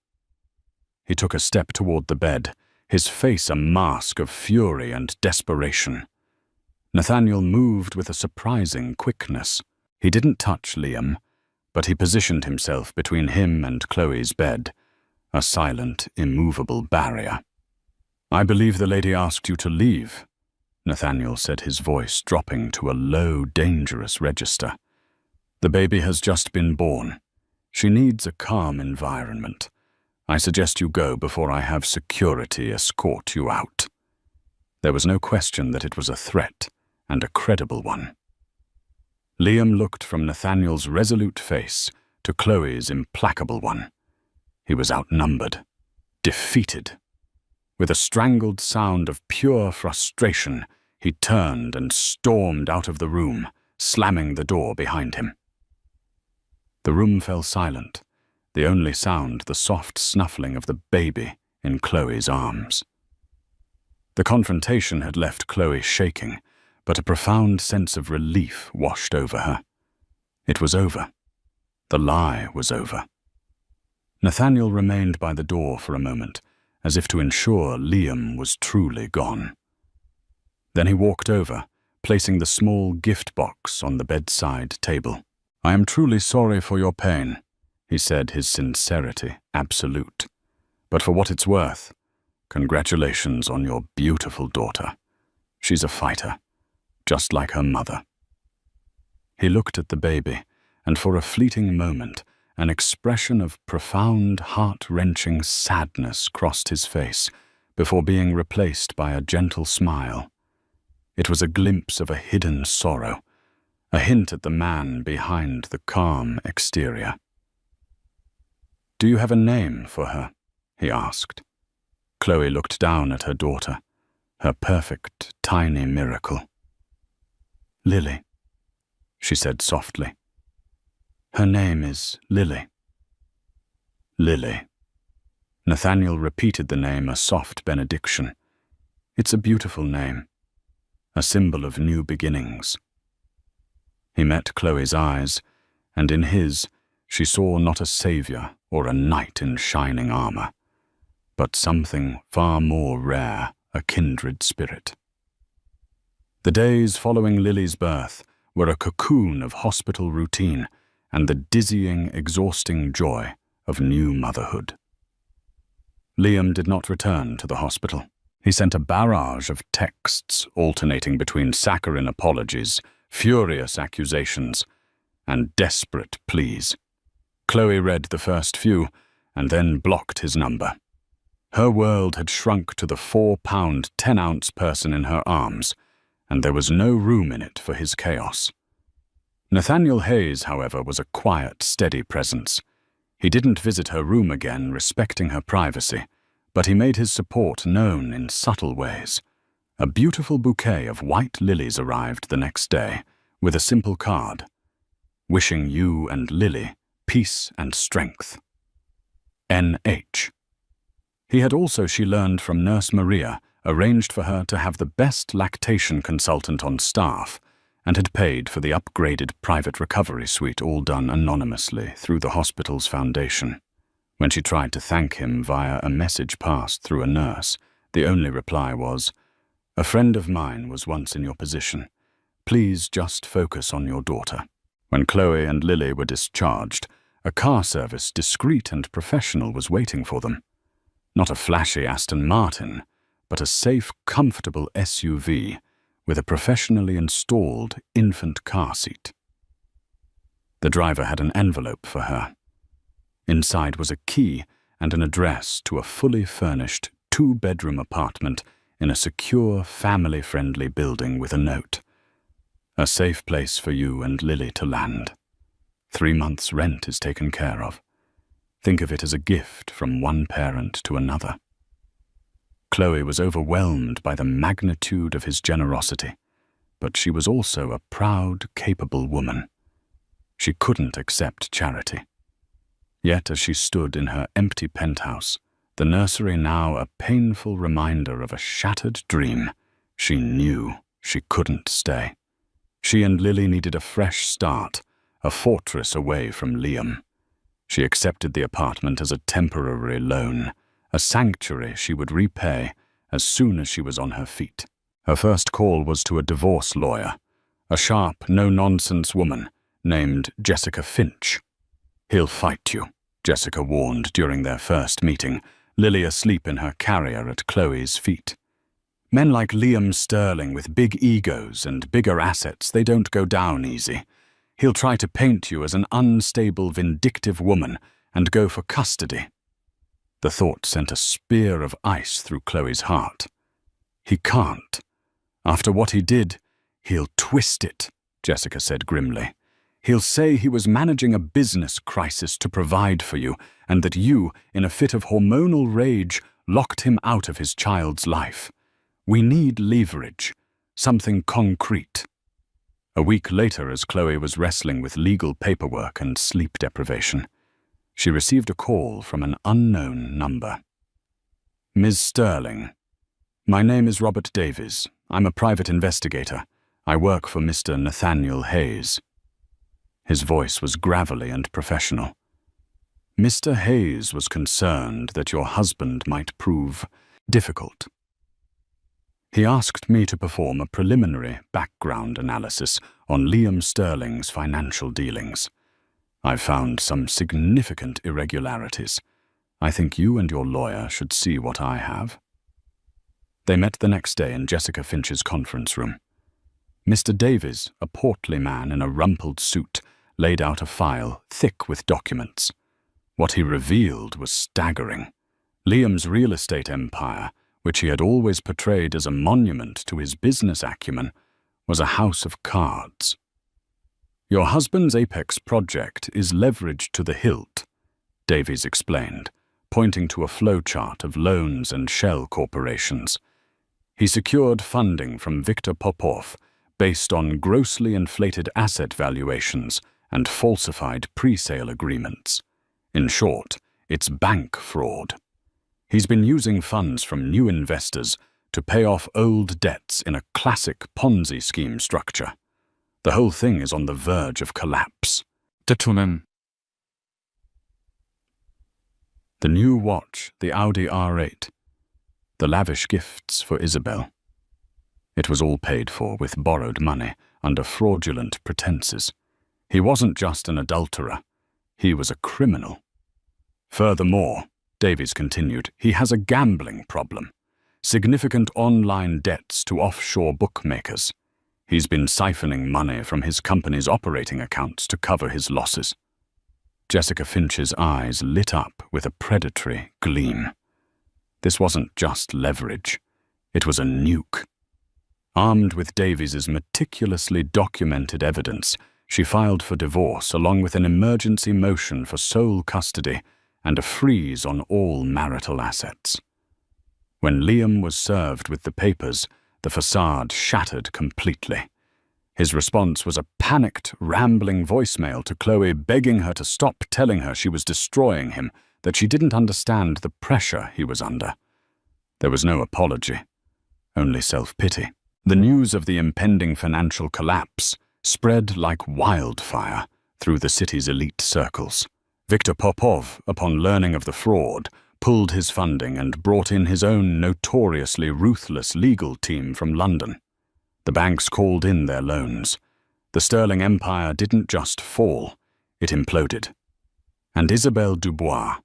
He took a step toward the bed, his face a mask of fury and desperation. Nathaniel moved with a surprising quickness. He didn't touch Liam, but he positioned himself between him and Chloe's bed, a silent, immovable barrier. I believe the lady asked you to leave, Nathaniel said, his voice dropping to a low, dangerous register. The baby has just been born. She needs a calm environment. I suggest you go before I have security escort you out. There was no question that it was a threat, and a credible one. Liam looked from Nathaniel's resolute face to Chloe's implacable one. He was outnumbered, defeated. With a strangled sound of pure frustration, he turned and stormed out of the room, slamming the door behind him. The room fell silent, the only sound the soft snuffling of the baby in Chloe's arms. The confrontation had left Chloe shaking, but a profound sense of relief washed over her. It was over. The lie was over. Nathaniel remained by the door for a moment, as if to ensure Liam was truly gone. Then he walked over, placing the small gift box on the bedside table. I am truly sorry for your pain, he said, his sincerity absolute. But for what it's worth, congratulations on your beautiful daughter. She's a fighter, just like her mother. He looked at the baby, and for a fleeting moment, an expression of profound, heart-wrenching sadness crossed his face before being replaced by a gentle smile. It was a glimpse of a hidden sorrow, a hint at the man behind the calm exterior. Do you have a name for her? He asked. Chloe looked down at her daughter, her perfect, tiny miracle. Lily, she said softly. Her name is Lily. Lily. Nathaniel repeated the name, a soft benediction. It's a beautiful name, a symbol of new beginnings. He met Chloe's eyes, and in his, she saw not a savior or a knight in shining armor, but something far more rare, a kindred spirit. The days following Lily's birth were a cocoon of hospital routine and the dizzying, exhausting joy of new motherhood. Liam did not return to the hospital. He sent a barrage of texts alternating between saccharine apologies, furious accusations, and desperate pleas. Chloe read the first few and then blocked his number. Her world had shrunk to the 4-pound, 10-ounce person in her arms, and there was no room in it for his chaos. Nathaniel Hayes, however, was a quiet, steady presence. He didn't visit her room again, respecting her privacy, but he made his support known in subtle ways. A beautiful bouquet of white lilies arrived the next day, with a simple card, wishing you and Lily peace and strength. N.H. He had also, she learned from Nurse Maria, arranged for her to have the best lactation consultant on staff, and had paid for the upgraded private recovery suite, all done anonymously through the hospital's foundation. When she tried to thank him via a message passed through a nurse, the only reply was, "A friend of mine was once in your position. Please just focus on your daughter." When Chloe and Lily were discharged, a car service, discreet and professional, was waiting for them. Not a flashy Aston Martin, but a safe, comfortable SUV with a professionally installed infant car seat. The driver had an envelope for her. Inside was a key and an address to a fully furnished two-bedroom apartment in a secure, family-friendly building with a note. "A safe place for you and Lily to land. 3 months' rent is taken care of. Think of it as a gift from one parent to another." Chloe was overwhelmed by the magnitude of his generosity, but she was also a proud, capable woman. She couldn't accept charity. Yet as she stood in her empty penthouse, the nursery now a painful reminder of a shattered dream, she knew she couldn't stay. She and Lily needed a fresh start, a fortress away from Liam. She accepted the apartment as a temporary loan, a sanctuary she would repay as soon as she was on her feet. Her first call was to a divorce lawyer, a sharp, no-nonsense woman named Jessica Finch. "He'll fight you," Jessica warned during their first meeting, Lily asleep in her carrier at Chloe's feet. "Men like Liam Sterling with big egos and bigger assets, they don't go down easy. He'll try to paint you as an unstable, vindictive woman and go for custody." The thought sent a spear of ice through Chloe's heart. "He can't. After what he did, he'll twist it," Jessica said grimly. "He'll say he was managing a business crisis to provide for you, and that you, in a fit of hormonal rage, locked him out of his child's life. We need leverage, something concrete." A week later, as Chloe was wrestling with legal paperwork and sleep deprivation, she received a call from an unknown number. "Ms. Sterling, my name is Robert Davies. I'm a private investigator. I work for Mr. Nathaniel Hayes." His voice was gravelly and professional. "Mr. Hayes was concerned that your husband might prove difficult. He asked me to perform a preliminary background analysis on Liam Sterling's financial dealings. I've found some significant irregularities. I think you and your lawyer should see what I have." They met the next day in Jessica Finch's conference room. Mr. Davies, a portly man in a rumpled suit, laid out a file thick with documents. What he revealed was staggering. Liam's real estate empire, which he had always portrayed as a monument to his business acumen, was a house of cards. "Your husband's apex project is leveraged to the hilt," Davies explained, pointing to a flowchart of loans and shell corporations. He secured funding from Viktor Popov based on grossly inflated asset valuations and falsified pre-sale agreements. In short, it's bank fraud. He's been using funds from new investors to pay off old debts in a classic Ponzi scheme structure. The whole thing is on the verge of collapse. The new watch, the Audi R8. The lavish gifts for Isabel. It was all paid for with borrowed money under fraudulent pretenses. He wasn't just an adulterer. He was a criminal. Furthermore, Davies continued, he has a gambling problem. Significant online debts to offshore bookmakers. He's been siphoning money from his company's operating accounts to cover his losses. Jessica Finch's eyes lit up with a predatory gleam. This wasn't just leverage. It was a nuke. Armed with Davies's meticulously documented evidence, she filed for divorce along with an emergency motion for sole custody and a freeze on all marital assets. When Liam was served with the papers, the facade shattered completely. His response was a panicked, rambling voicemail to Chloe begging her to stop telling her she was destroying him, that she didn't understand the pressure he was under. There was no apology, only self-pity. The news of the impending financial collapse spread like wildfire through the city's elite circles. Viktor Popov, upon learning of the fraud, pulled his funding and brought in his own notoriously ruthless legal team from London. The The banks called in their loans. The sterling empire didn't just fall, it imploded. And Isabelle Dubois,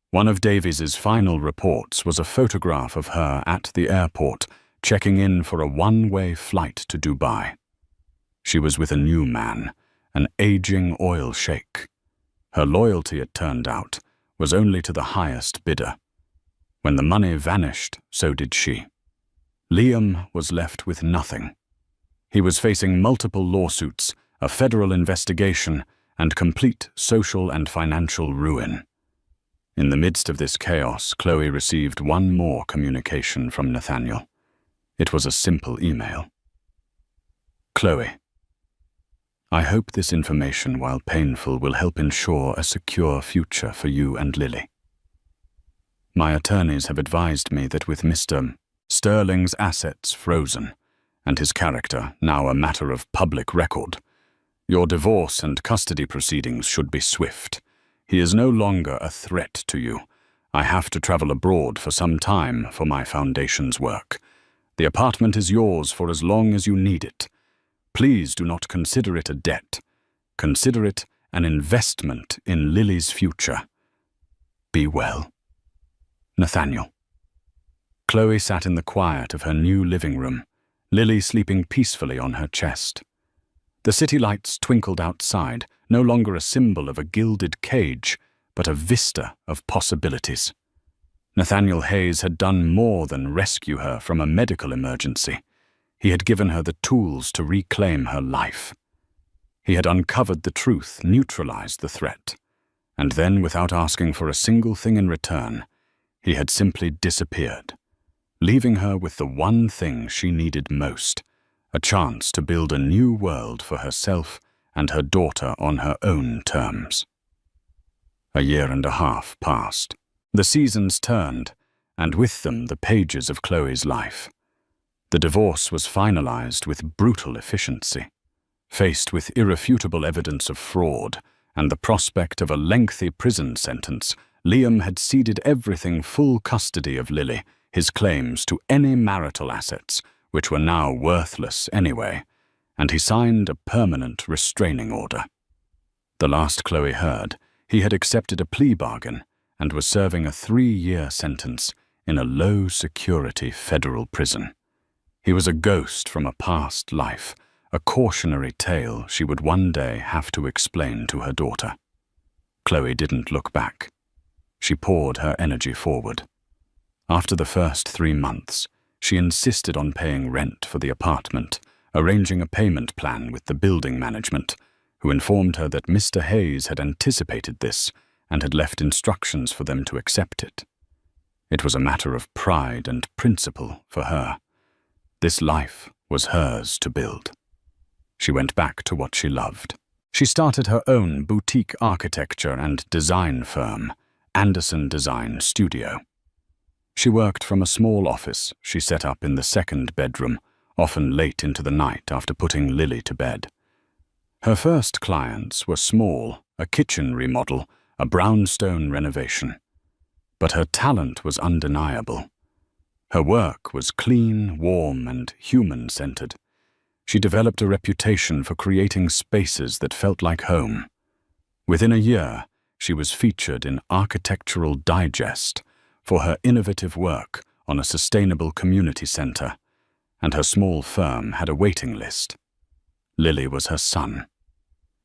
one of Davies's final reports, was a photograph of her at the airport, checking in for a one-way flight to Dubai. She was with a new man, an aging oil sheikh. Her loyalty, it turned out, was only to the highest bidder. When the money vanished, so did she. Liam was left with nothing. He was facing multiple lawsuits, a federal investigation, and complete social and financial ruin. In the midst of this chaos, Chloe received one more communication from Nathaniel. It was a simple email. Chloe, I hope this information, while painful, will help ensure a secure future for you and Lily. My attorneys have advised me that with Mr. Sterling's assets frozen, and his character now a matter of public record, your divorce and custody proceedings should be swift. He is no longer a threat to you. I have to travel abroad for some time for my foundation's work. The apartment is yours for as long as you need it. Please do not consider it a debt. Consider it an investment in Lily's future. Be well. Nathaniel. Chloe sat in the quiet of her new living room, Lily sleeping peacefully on her chest. The city lights twinkled outside, no longer a symbol of a gilded cage, but a vista of possibilities. Nathaniel Hayes had done more than rescue her from a medical emergency. He had given her the tools to reclaim her life. He had uncovered the truth, neutralized the threat, and then, without asking for a single thing in return, he had simply disappeared, leaving her with the one thing she needed most, a chance to build a new world for herself and her daughter on her own terms. A year and a half passed. The seasons turned, and with them the pages of Chloe's life. The divorce was finalized with brutal efficiency. Faced with irrefutable evidence of fraud and the prospect of a lengthy prison sentence, Liam had ceded everything full custody of Lily, his claims to any marital assets, which were now worthless anyway, and he signed a permanent restraining order. The last Chloe heard, he had accepted a plea bargain and was serving a 3-year sentence in a low-security federal prison. He was a ghost from a past life, a cautionary tale she would one day have to explain to her daughter. Chloe didn't look back. She poured her energy forward. After the first 3 months, she insisted on paying rent for the apartment, arranging a payment plan with the building management, who informed her that Mr. Hayes had anticipated this and had left instructions for them to accept it. It was a matter of pride and principle for her. This life was hers to build. She went back to what she loved. She started her own boutique architecture and design firm, Anderson Design Studio. She worked from a small office she set up in the 2nd bedroom, often late into the night after putting Lily to bed. Her first clients were small, a kitchen remodel, a brownstone renovation. But her talent was undeniable. Her work was clean, warm, and human-centered. She developed a reputation for creating spaces that felt like home. Within a year, she was featured in Architectural Digest for her innovative work on a sustainable community center, and her small firm had a waiting list. Lily was her son.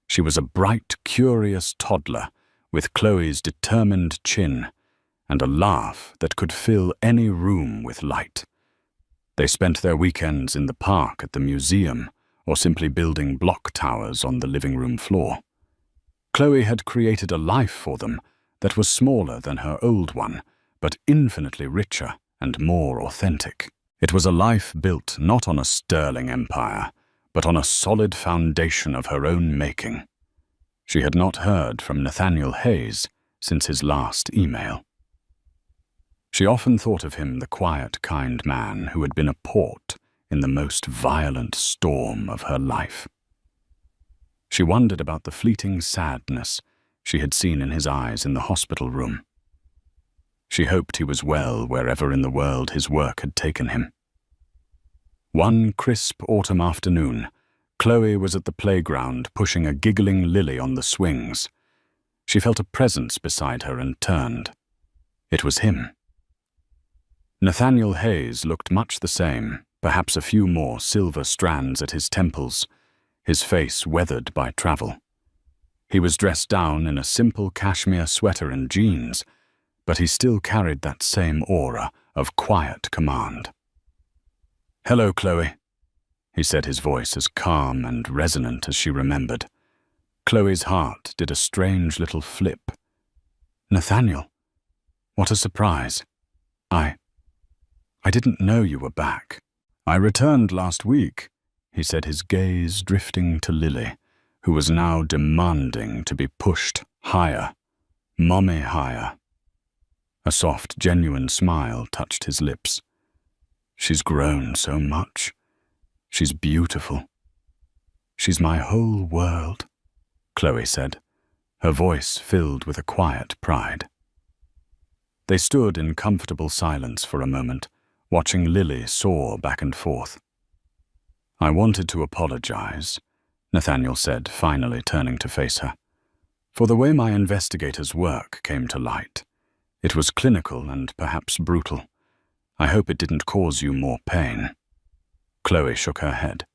She was a bright, curious toddler with Chloe's determined chin and a laugh that could fill any room with light. They spent their weekends in the park, at the museum, or simply building block towers on the living room floor. Chloe had created a life for them that was smaller than her old one, but infinitely richer and more authentic. It was a life built not on a sterling empire, but on a solid foundation of her own making. She had not heard from Nathaniel Hayes since his last email. She often thought of him, the quiet, kind man who had been a port in the most violent storm of her life. She wondered about the fleeting sadness she had seen in his eyes in the hospital room. She hoped he was well wherever in the world his work had taken him. One crisp autumn afternoon, Chloe was at the playground pushing a giggling Lily on the swings. She felt a presence beside her and turned. It was him. Nathaniel Hayes looked much the same, perhaps a few more silver strands at his temples, his face weathered by travel. He was dressed down in a simple cashmere sweater and jeans, but he still carried that same aura of quiet command. "Hello, Chloe," he said, his voice as calm and resonant as she remembered. Chloe's heart did a strange little flip. "Nathaniel, what a surprise. I didn't know you were back." "I returned last week," he said, his gaze drifting to Lily, who was now demanding to be pushed higher, mommy higher. A soft, genuine smile touched his lips. "She's grown so much. She's beautiful. She's my whole world," Chloe said, her voice filled with a quiet pride. They stood in comfortable silence for a moment, watching Lily soar back and forth. "I wanted to apologize," Nathaniel said, finally turning to face her, "for the way my investigators' work came to light. It was clinical and perhaps brutal. I hope it didn't cause you more pain." Chloe shook her head.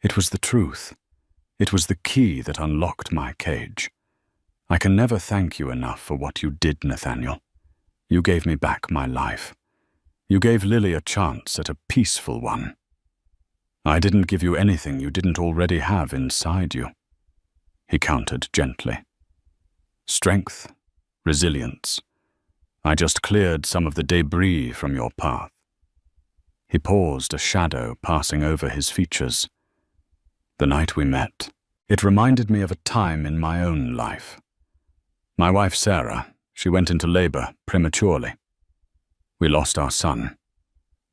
"It was the truth. It was the key that unlocked my cage. I can never thank you enough for what you did, Nathaniel. You gave me back my life. You gave Lily a chance at a peaceful one. I didn't give you anything you didn't already have inside you." He countered gently. "Strength, resilience. I just cleared some of the debris from your path." He paused, a shadow passing over his features. "The night we met, it reminded me of a time in my own life. My wife Sarah, she went into labor prematurely. We lost our son.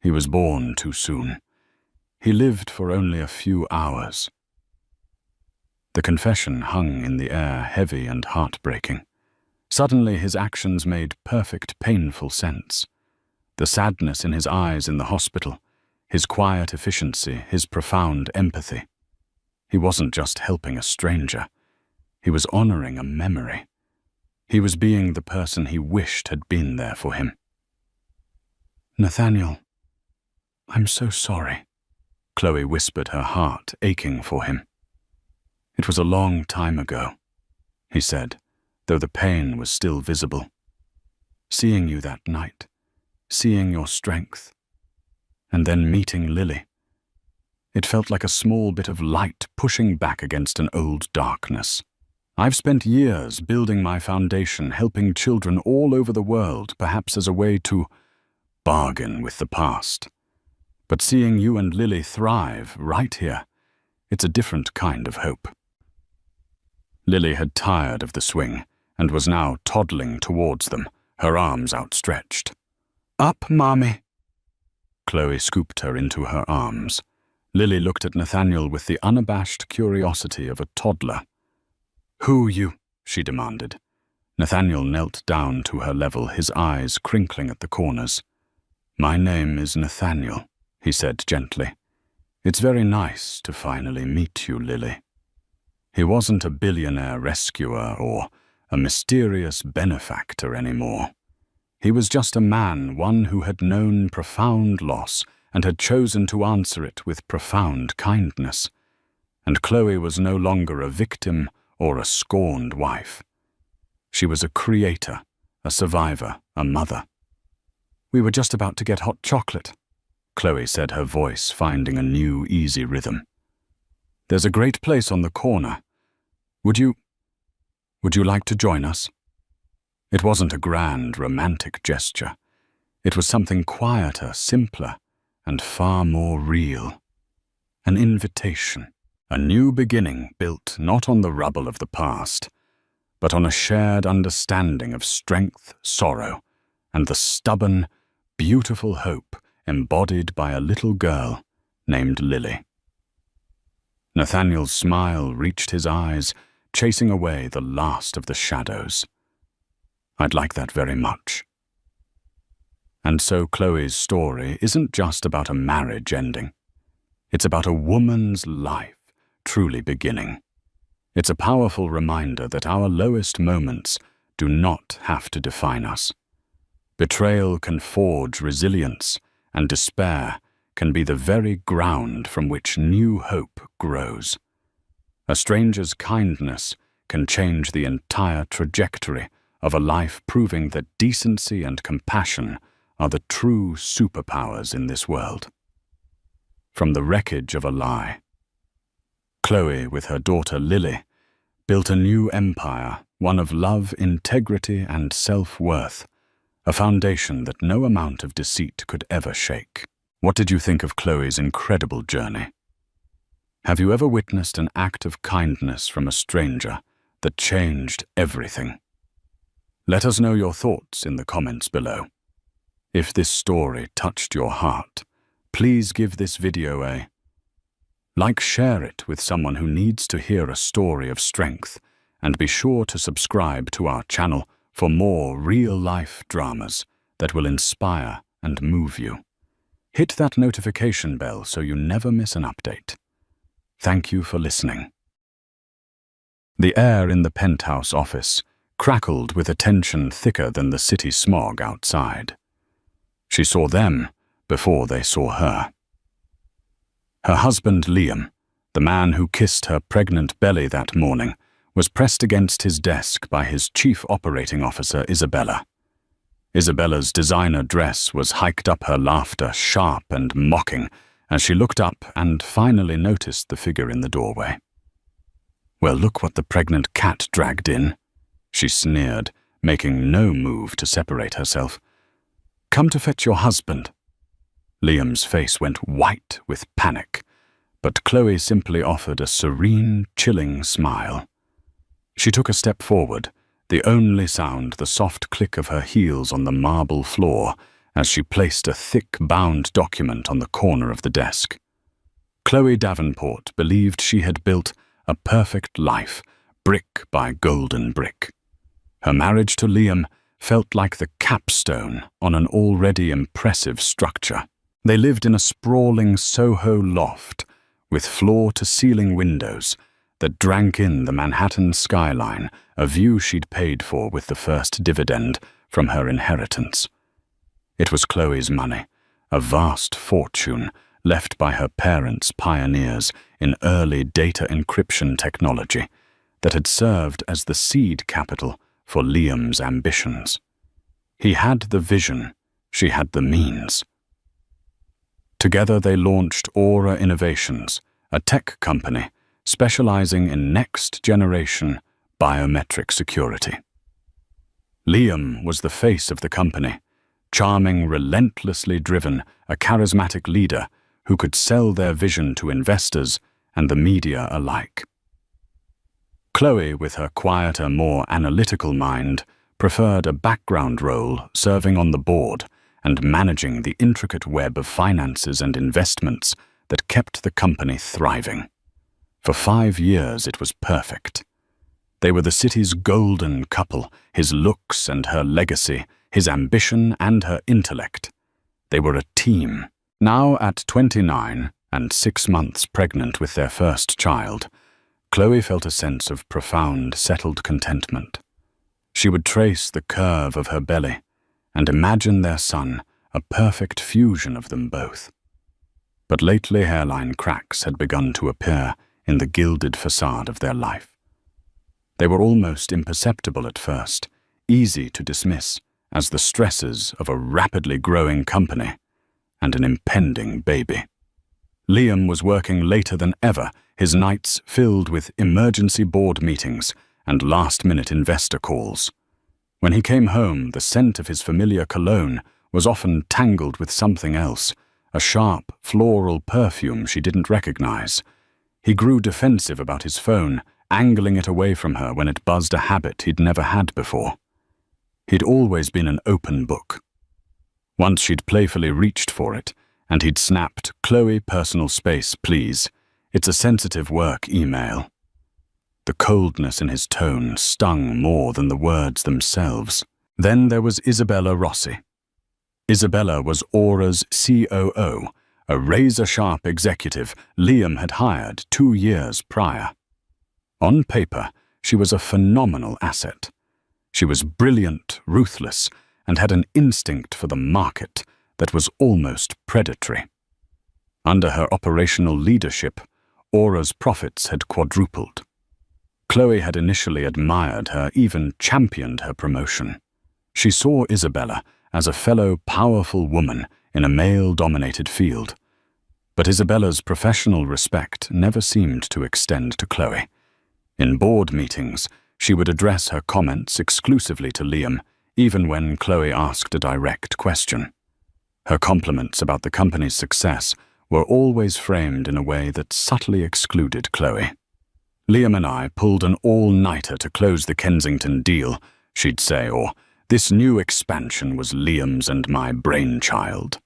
He was born too soon. He lived for only a few hours." The confession hung in the air, heavy and heartbreaking. Suddenly his actions made perfect, painful sense. The sadness in his eyes in the hospital, his quiet efficiency, his profound empathy. He wasn't just helping a stranger. He was honoring a memory. He was being the person he wished had been there for him. "Nathaniel, I'm so sorry," Chloe whispered, her heart aching for him. "It was a long time ago," he said, though the pain was still visible. "Seeing you that night, seeing your strength, and then meeting Lily. It felt like a small bit of light pushing back against an old darkness. I've spent years building my foundation, helping children all over the world, perhaps as a way to bargain with the past. But seeing you and Lily thrive right here, it's a different kind of hope." Lily had tired of the swing and was now toddling towards them, her arms outstretched. "Up, Mommy." Chloe scooped her into her arms. Lily looked at Nathaniel with the unabashed curiosity of a toddler. "Who you?" she demanded. Nathaniel knelt down to her level, his eyes crinkling at the corners. "My name is Nathaniel," he said gently. "It's very nice to finally meet you, Lily." He wasn't a billionaire rescuer or a mysterious benefactor anymore. He was just a man, one who had known profound loss and had chosen to answer it with profound kindness. And Chloe was no longer a victim or a scorned wife. She was a creator, a survivor, a mother. "We were just about to get hot chocolate," Chloe said, her voice finding a new, easy rhythm. "There's a great place on the corner. Would you like to join us?" It wasn't a grand, romantic gesture. It was something quieter, simpler, and far more real. An invitation, a new beginning built not on the rubble of the past, but on a shared understanding of strength, sorrow, and the stubborn, beautiful hope embodied by a little girl named Lily. Nathaniel's smile reached his eyes, chasing away the last of the shadows. "I'd like that very much." And so Chloe's story isn't just about a marriage ending. It's about a woman's life truly beginning. It's a powerful reminder that our lowest moments do not have to define us. Betrayal can forge resilience, and despair can be the very ground from which new hope grows. A stranger's kindness can change the entire trajectory of a life, proving that decency and compassion are the true superpowers in this world. From the wreckage of a lie, Chloe, with her daughter Lily, built a new empire, one of love, integrity, and self-worth, a foundation that no amount of deceit could ever shake. What did you think of Chloe's incredible journey? Have you ever witnessed an act of kindness from a stranger that changed everything? Let us know your thoughts in the comments below. If this story touched your heart, please give this video a like, share it with someone who needs to hear a story of strength, and be sure to subscribe to our channel for more real-life dramas that will inspire and move you. Hit that notification bell so you never miss an update. Thank you for listening. The air in the penthouse office crackled with a tension thicker than the city smog outside. She saw them before they saw her. Her husband Liam, the man who kissed her pregnant belly that morning, was pressed against his desk by his chief operating officer Isabella. Isabella's designer dress was hiked up her laughter, sharp and mocking, as she looked up and finally noticed the figure in the doorway. "Well, look what the pregnant cat dragged in," she sneered, making no move to separate herself. "Come to fetch your husband." Liam's face went white with panic, but Chloe simply offered a serene, chilling smile. She took a step forward, the only sound the soft click of her heels on the marble floor as she placed a thick, bound document on the corner of the desk. Chloe Davenport believed she had built a perfect life, brick by golden brick. Her marriage to Liam felt like the capstone on an already impressive structure. They lived in a sprawling Soho loft with floor-to-ceiling windows that drank in the Manhattan skyline, a view she'd paid for with the first dividend from her inheritance. It was Chloe's money, a vast fortune left by her parents' pioneers in early data encryption technology, that had served as the seed capital for Liam's ambitions. He had the vision, she had the means. Together they launched Aura Innovations, a tech company specializing in next-generation biometric security. Liam was the face of the company, charming, relentlessly driven, a charismatic leader who could sell their vision to investors and the media alike. Chloe, with her quieter, more analytical mind, preferred a background role serving on the board and managing the intricate web of finances and investments that kept the company thriving. For 5 years it was perfect. They were the city's golden couple, his looks and her legacy, his ambition and her intellect. They were a team. Now at 29 and 6 months pregnant with their first child, Chloe felt a sense of profound, settled contentment. She would trace the curve of her belly and imagine their son, a perfect fusion of them both. But lately hairline cracks had begun to appear in the gilded facade of their life. They were almost imperceptible at first, easy to dismiss as the stresses of a rapidly growing company and an impending baby. Liam was working later than ever, his nights filled with emergency board meetings and last-minute investor calls. When he came home, the scent of his familiar cologne was often tangled with something else, a sharp, floral perfume she didn't recognize. He grew defensive about his phone, angling it away from her when it buzzed, a habit he'd never had before. He'd always been an open book. Once she'd playfully reached for it, and he'd snapped, "Chloe, personal space, please. It's a sensitive work email." The coldness in his tone stung more than the words themselves. Then there was Isabella Rossi. Isabella was Aura's COO, a razor-sharp executive Liam had hired 2 years prior. On paper, she was a phenomenal asset. She was brilliant, ruthless, and had an instinct for the market that was almost predatory. Under her operational leadership, Aura's profits had quadrupled. Chloe had initially admired her, even championed her promotion. She saw Isabella as a fellow powerful woman in a male-dominated field. But Isabella's professional respect never seemed to extend to Chloe. In board meetings, she would address her comments exclusively to Liam, even when Chloe asked a direct question. Her compliments about the company's success were always framed in a way that subtly excluded Chloe. "Liam and I pulled an all-nighter to close the Kensington deal," she'd say, or "This new expansion was Liam's and my brainchild."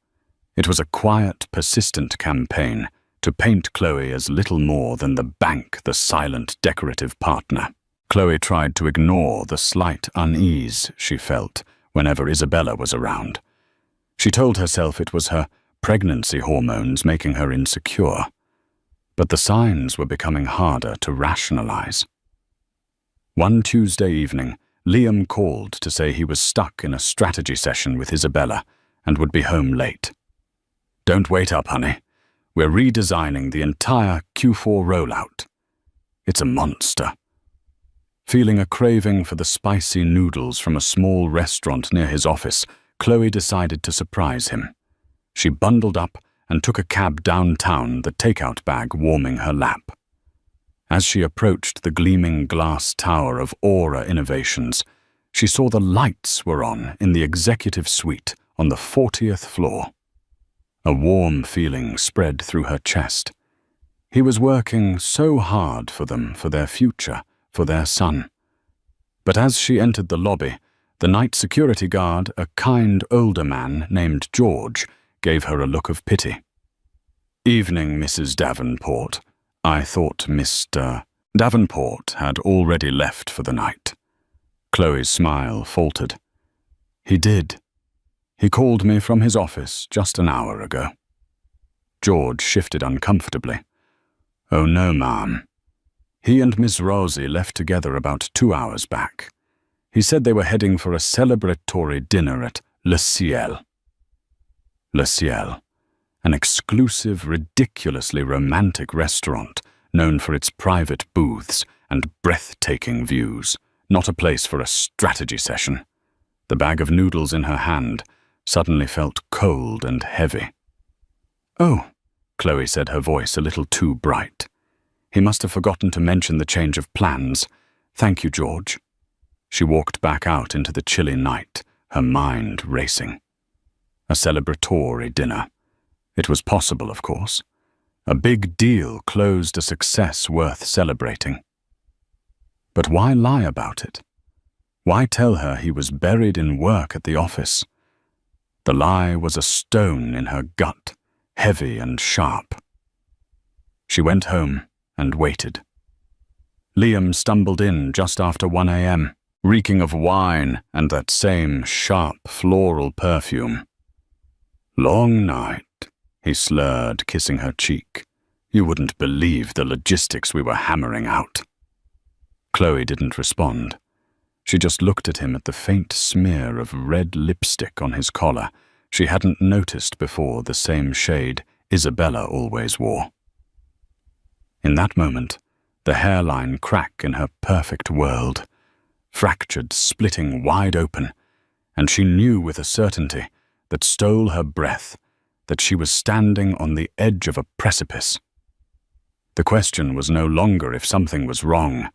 It was a quiet, persistent campaign to paint Chloe as little more than the bank, the silent, decorative partner. Chloe tried to ignore the slight unease she felt whenever Isabella was around. She told herself it was her pregnancy hormones making her insecure. But the signs were becoming harder to rationalize. One Tuesday evening, Liam called to say he was stuck in a strategy session with Isabella and would be home late. "Don't wait up, honey. We're redesigning the entire Q4 rollout. It's a monster." Feeling a craving for the spicy noodles from a small restaurant near his office, Chloe decided to surprise him. She bundled up and took a cab downtown, the takeout bag warming her lap. As she approached the gleaming glass tower of Aura Innovations, she saw the lights were on in the executive suite on the 40th floor. A warm feeling spread through her chest. He was working so hard for them, for their future, for their son. But as she entered the lobby, the night security guard, a kind older man named George, gave her a look of pity. "Evening, Mrs. Davenport. I thought Mr. Davenport had already left for the night." Chloe's smile faltered. "He did. He called me from his office just an hour ago." George shifted uncomfortably. "Oh no, ma'am. He and Miss Rosie left together about 2 hours back. He said they were heading for a celebratory dinner at Le Ciel." Le Ciel, an exclusive, ridiculously romantic restaurant known for its private booths and breathtaking views, not a place for a strategy session. The bag of noodles in her hand suddenly felt cold and heavy. "Oh," Chloe said, her voice a little too bright. "He must have forgotten to mention the change of plans. Thank you, George." She walked back out into the chilly night, her mind racing. A celebratory dinner. It was possible, of course. A big deal closed a success worth celebrating. But why lie about it? Why tell her he was buried in work at the office? The lie was a stone in her gut, heavy and sharp. She went home and waited. Liam stumbled in just after 1 a.m., reeking of wine and that same sharp floral perfume. "Long night," he slurred, kissing her cheek. "You wouldn't believe the logistics we were hammering out." Chloe didn't respond. She just looked at him at the faint smear of red lipstick on his collar she hadn't noticed before, the same shade Isabella always wore. In that moment, the hairline crack in her perfect world, fractured, splitting wide open, and she knew with a certainty that stole her breath that she was standing on the edge of a precipice. The question was no longer if something was wrong,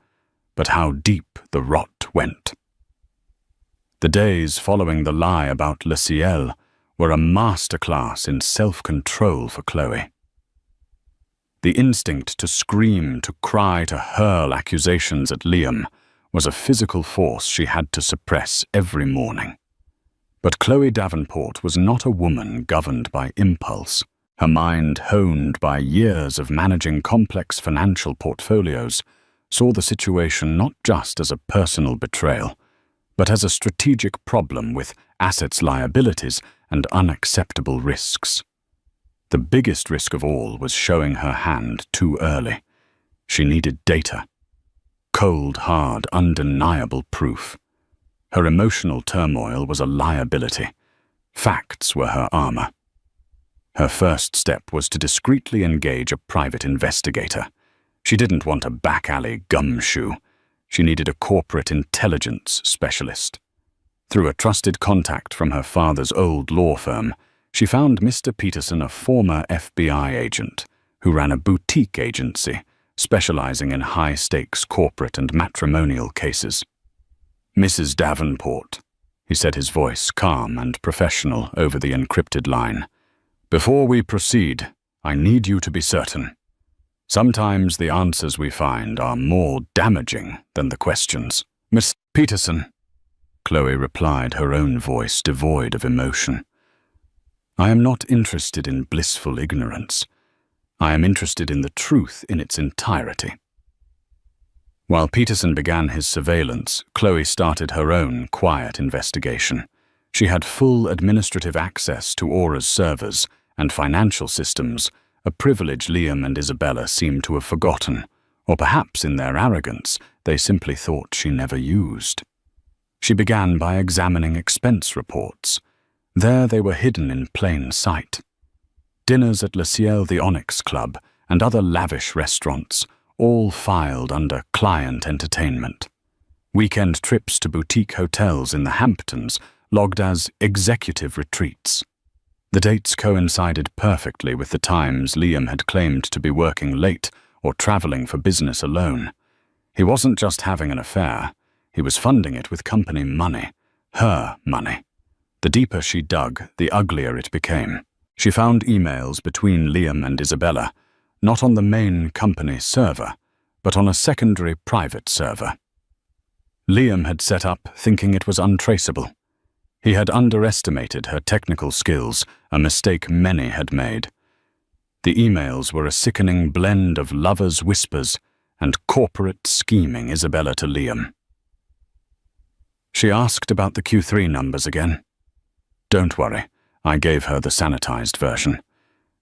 but how deep the rot went. The days following the lie about Le Ciel were a masterclass in self-control for Chloe. The instinct to scream, to cry, to hurl accusations at Liam was a physical force she had to suppress every morning. But Chloe Davenport was not a woman governed by impulse. Her mind, honed by years of managing complex financial portfolios, saw the situation not just as a personal betrayal, but as a strategic problem with assets, liabilities, and unacceptable risks. The biggest risk of all was showing her hand too early. She needed data. Cold, hard, undeniable proof. Her emotional turmoil was a liability. Facts were her armor. Her first step was to discreetly engage a private investigator. She didn't want a back-alley gumshoe. She needed a corporate intelligence specialist. Through a trusted contact from her father's old law firm, she found Mr. Peterson, a former FBI agent who ran a boutique agency specializing in high-stakes corporate and matrimonial cases. "Mrs. Davenport," he said, his voice calm and professional over the encrypted line. "Before we proceed, I need you to be certain. Sometimes the answers we find are more damaging than the questions." "Miss Peterson," Chloe replied, her own voice devoid of emotion. "I am not interested in blissful ignorance. I am interested in the truth in its entirety." While Peterson began his surveillance, Chloe started her own quiet investigation. She had full administrative access to Aura's servers and financial systems, a privilege Liam and Isabella seemed to have forgotten, or perhaps in their arrogance, they simply thought she never used. She began by examining expense reports. There they were hidden in plain sight. Dinners at Le Ciel the Onyx Club and other lavish restaurants, all filed under client entertainment. Weekend trips to boutique hotels in the Hamptons logged as executive retreats. The dates coincided perfectly with the times Liam had claimed to be working late or traveling for business alone. He wasn't just having an affair, he was funding it with company money, her money. The deeper she dug, the uglier it became. She found emails between Liam and Isabella, not on the main company server, but on a secondary private server. Liam had set up thinking it was untraceable. He had underestimated her technical skills, a mistake many had made. The emails were a sickening blend of lovers' whispers and corporate scheming Isabella to Liam. She asked about the Q3 numbers again. "Don't worry, I gave her the sanitized version.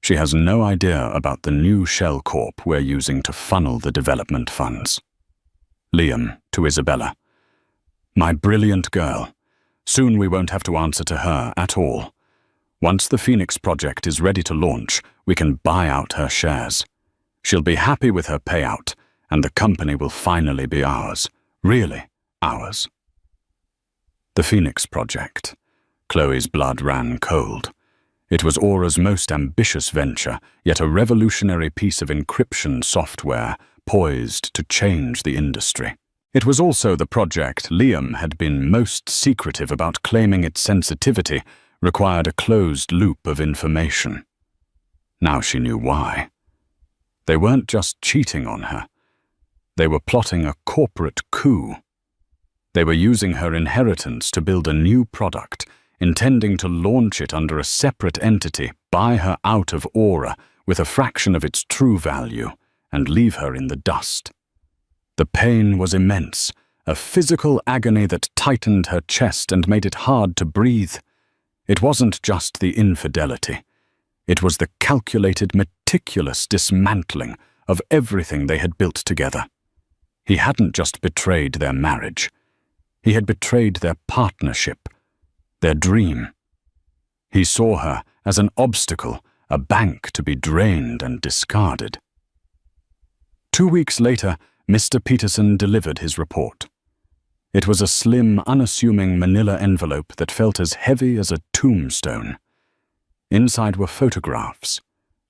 She has no idea about the new shell corp we're using to funnel the development funds." Liam to Isabella. "My brilliant girl. Soon we won't have to answer to her at all. Once the Phoenix project is ready to launch, we can buy out her shares. She'll be happy with her payout, and the company will finally be ours. Really, ours." The Phoenix project. Chloe's blood ran cold. It was Aura's most ambitious venture, yet a revolutionary piece of encryption software poised to change the industry. It was also the project Liam had been most secretive about, claiming its sensitivity required a closed loop of information. Now she knew why. They weren't just cheating on her. They were plotting a corporate coup. They were using her inheritance to build a new product, intending to launch it under a separate entity, buy her out of Aura with a fraction of its true value, and leave her in the dust. The pain was immense, a physical agony that tightened her chest and made it hard to breathe. It wasn't just the infidelity. It was the calculated, meticulous dismantling of everything they had built together. He hadn't just betrayed their marriage. He had betrayed their partnership, their dream. He saw her as an obstacle, a bank to be drained and discarded. 2 weeks later, Mr. Peterson delivered his report. It was a slim, unassuming manila envelope that felt as heavy as a tombstone. Inside were photographs,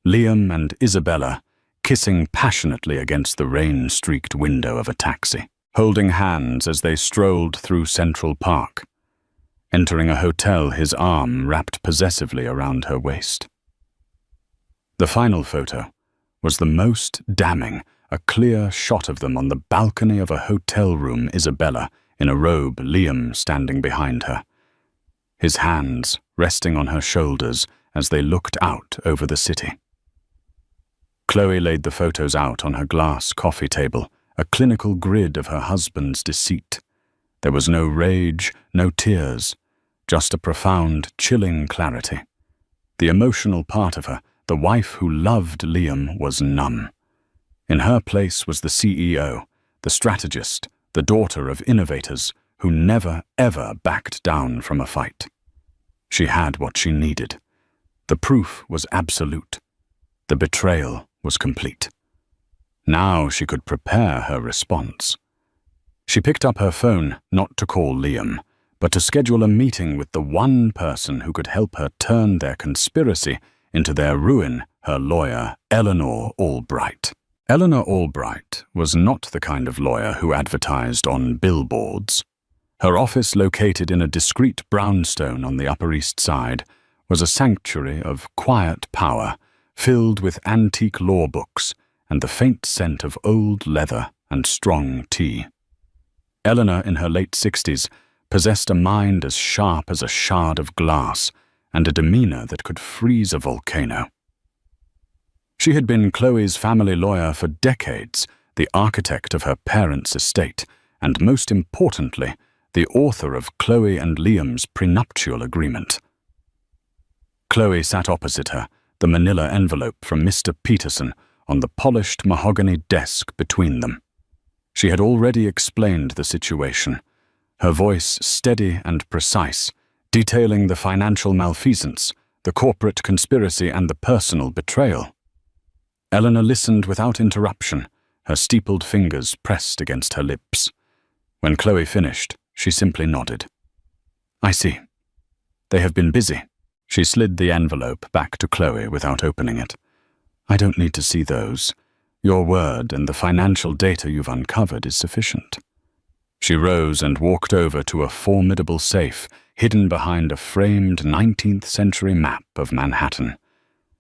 Liam and Isabella kissing passionately against the rain-streaked window of a taxi, holding hands as they strolled through Central Park. Entering a hotel, his arm wrapped possessively around her waist. The final photo was the most damning, a clear shot of them on the balcony of a hotel room, Isabella in a robe, Liam standing behind her, his hands resting on her shoulders as they looked out over the city. Chloe laid the photos out on her glass coffee table, a clinical grid of her husband's deceit. There was no rage, no tears, just a profound, chilling clarity. The emotional part of her, the wife who loved Liam was numb. In her place was the CEO, the strategist, the daughter of innovators who never, ever backed down from a fight. She had what she needed. The proof was absolute. The betrayal was complete. Now she could prepare her response. She picked up her phone not to call Liam, but to schedule a meeting with the one person who could help her turn their conspiracy into their ruin, her lawyer, Eleanor Albright. Eleanor Albright was not the kind of lawyer who advertised on billboards. Her office, located in a discreet brownstone on the Upper East Side, was a sanctuary of quiet power, filled with antique law books and the faint scent of old leather and strong tea. Eleanor, in her late 60s, possessed a mind as sharp as a shard of glass and a demeanor that could freeze a volcano. She had been Chloe's family lawyer for decades, the architect of her parents' estate, and most importantly, the author of Chloe and Liam's prenuptial agreement. Chloe sat opposite her, the manila envelope from Mr. Peterson on the polished mahogany desk between them. She had already explained the situation, her voice steady and precise, detailing the financial malfeasance, the corporate conspiracy, and the personal betrayal. Eleanor listened without interruption, her steepled fingers pressed against her lips. When Chloe finished, she simply nodded. "I see. They have been busy." She slid the envelope back to Chloe without opening it. "I don't need to see those. Your word and the financial data you've uncovered is sufficient." She rose and walked over to a formidable safe hidden behind a framed 19th century map of Manhattan.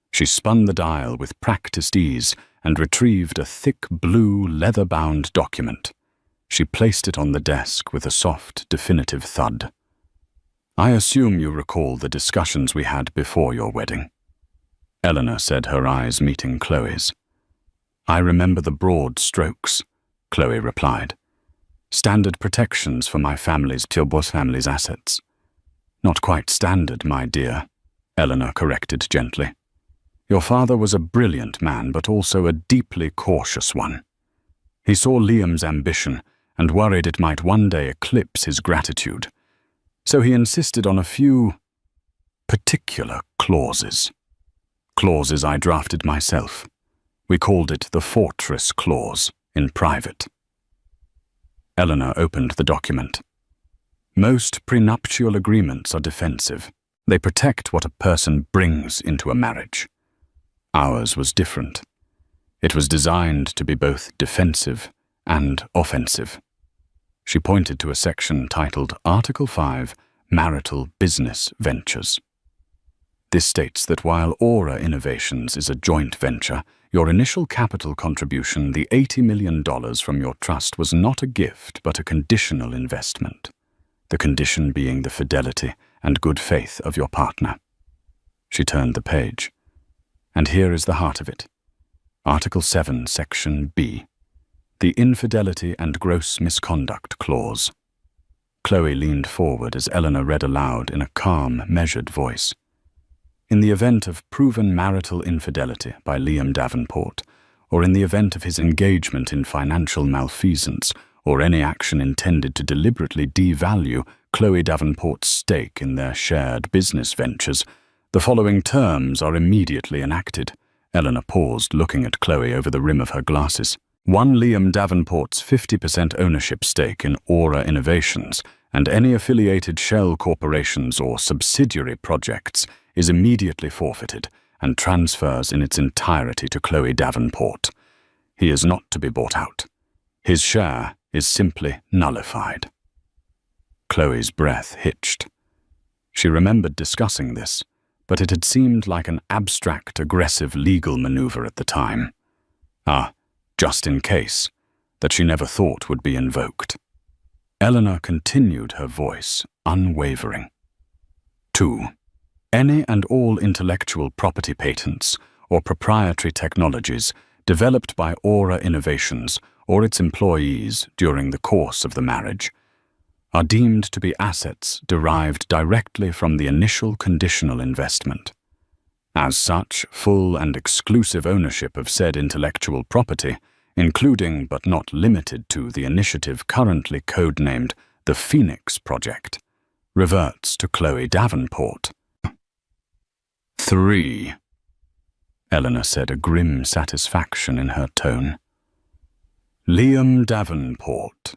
She spun the dial with practiced ease and retrieved a thick blue leather-bound document. She placed it on the desk with a soft, definitive thud. "I assume you recall the discussions we had before your wedding," Eleanor said, her eyes meeting Chloe's. "I remember the broad strokes," Chloe replied. "Standard protections for my family's assets." "Not quite standard, my dear," Eleanor corrected gently. "Your father was a brilliant man, but also a deeply cautious one. He saw Liam's ambition and worried it might one day eclipse his gratitude. So he insisted on a few particular clauses. Clauses I drafted myself. We called it the Fortress Clause in private." Eleanor opened the document. "Most prenuptial agreements are defensive. They protect what a person brings into a marriage. Ours was different. It was designed to be both defensive and offensive." She pointed to a section titled Article 5, Marital Business Ventures. "This states that while Aura Innovations is a joint venture, your initial capital contribution, the $80 million from your trust, was not a gift but a conditional investment, the condition being the fidelity and good faith of your partner." She turned the page. "And here is the heart of it. Article 7, Section B. The Infidelity and Gross Misconduct Clause." Chloe leaned forward as Eleanor read aloud in a calm, measured voice. "In the event of proven marital infidelity by Liam Davenport, or in the event of his engagement in financial malfeasance, or any action intended to deliberately devalue Chloe Davenport's stake in their shared business ventures, the following terms are immediately enacted." Eleanor paused, looking at Chloe over the rim of her glasses. "1. Liam Davenport's 50% ownership stake in Aura Innovations and any affiliated shell corporations or subsidiary projects is immediately forfeited and transfers in its entirety to Chloe Davenport. He is not to be bought out. His share is simply nullified." Chloe's breath hitched. She remembered discussing this, but it had seemed like an abstract, aggressive legal maneuver at the time. Just in case, that she never thought would be invoked. Eleanor continued, her voice unwavering. 2. Any and all intellectual property patents or proprietary technologies developed by Aura Innovations or its employees during the course of the marriage are deemed to be assets derived directly from the initial conditional investment. As such, full and exclusive ownership of said intellectual property, including but not limited to the initiative currently codenamed the Phoenix Project, reverts to Chloe Davenport. 3. Eleanor said, a grim satisfaction in her tone. Liam Davenport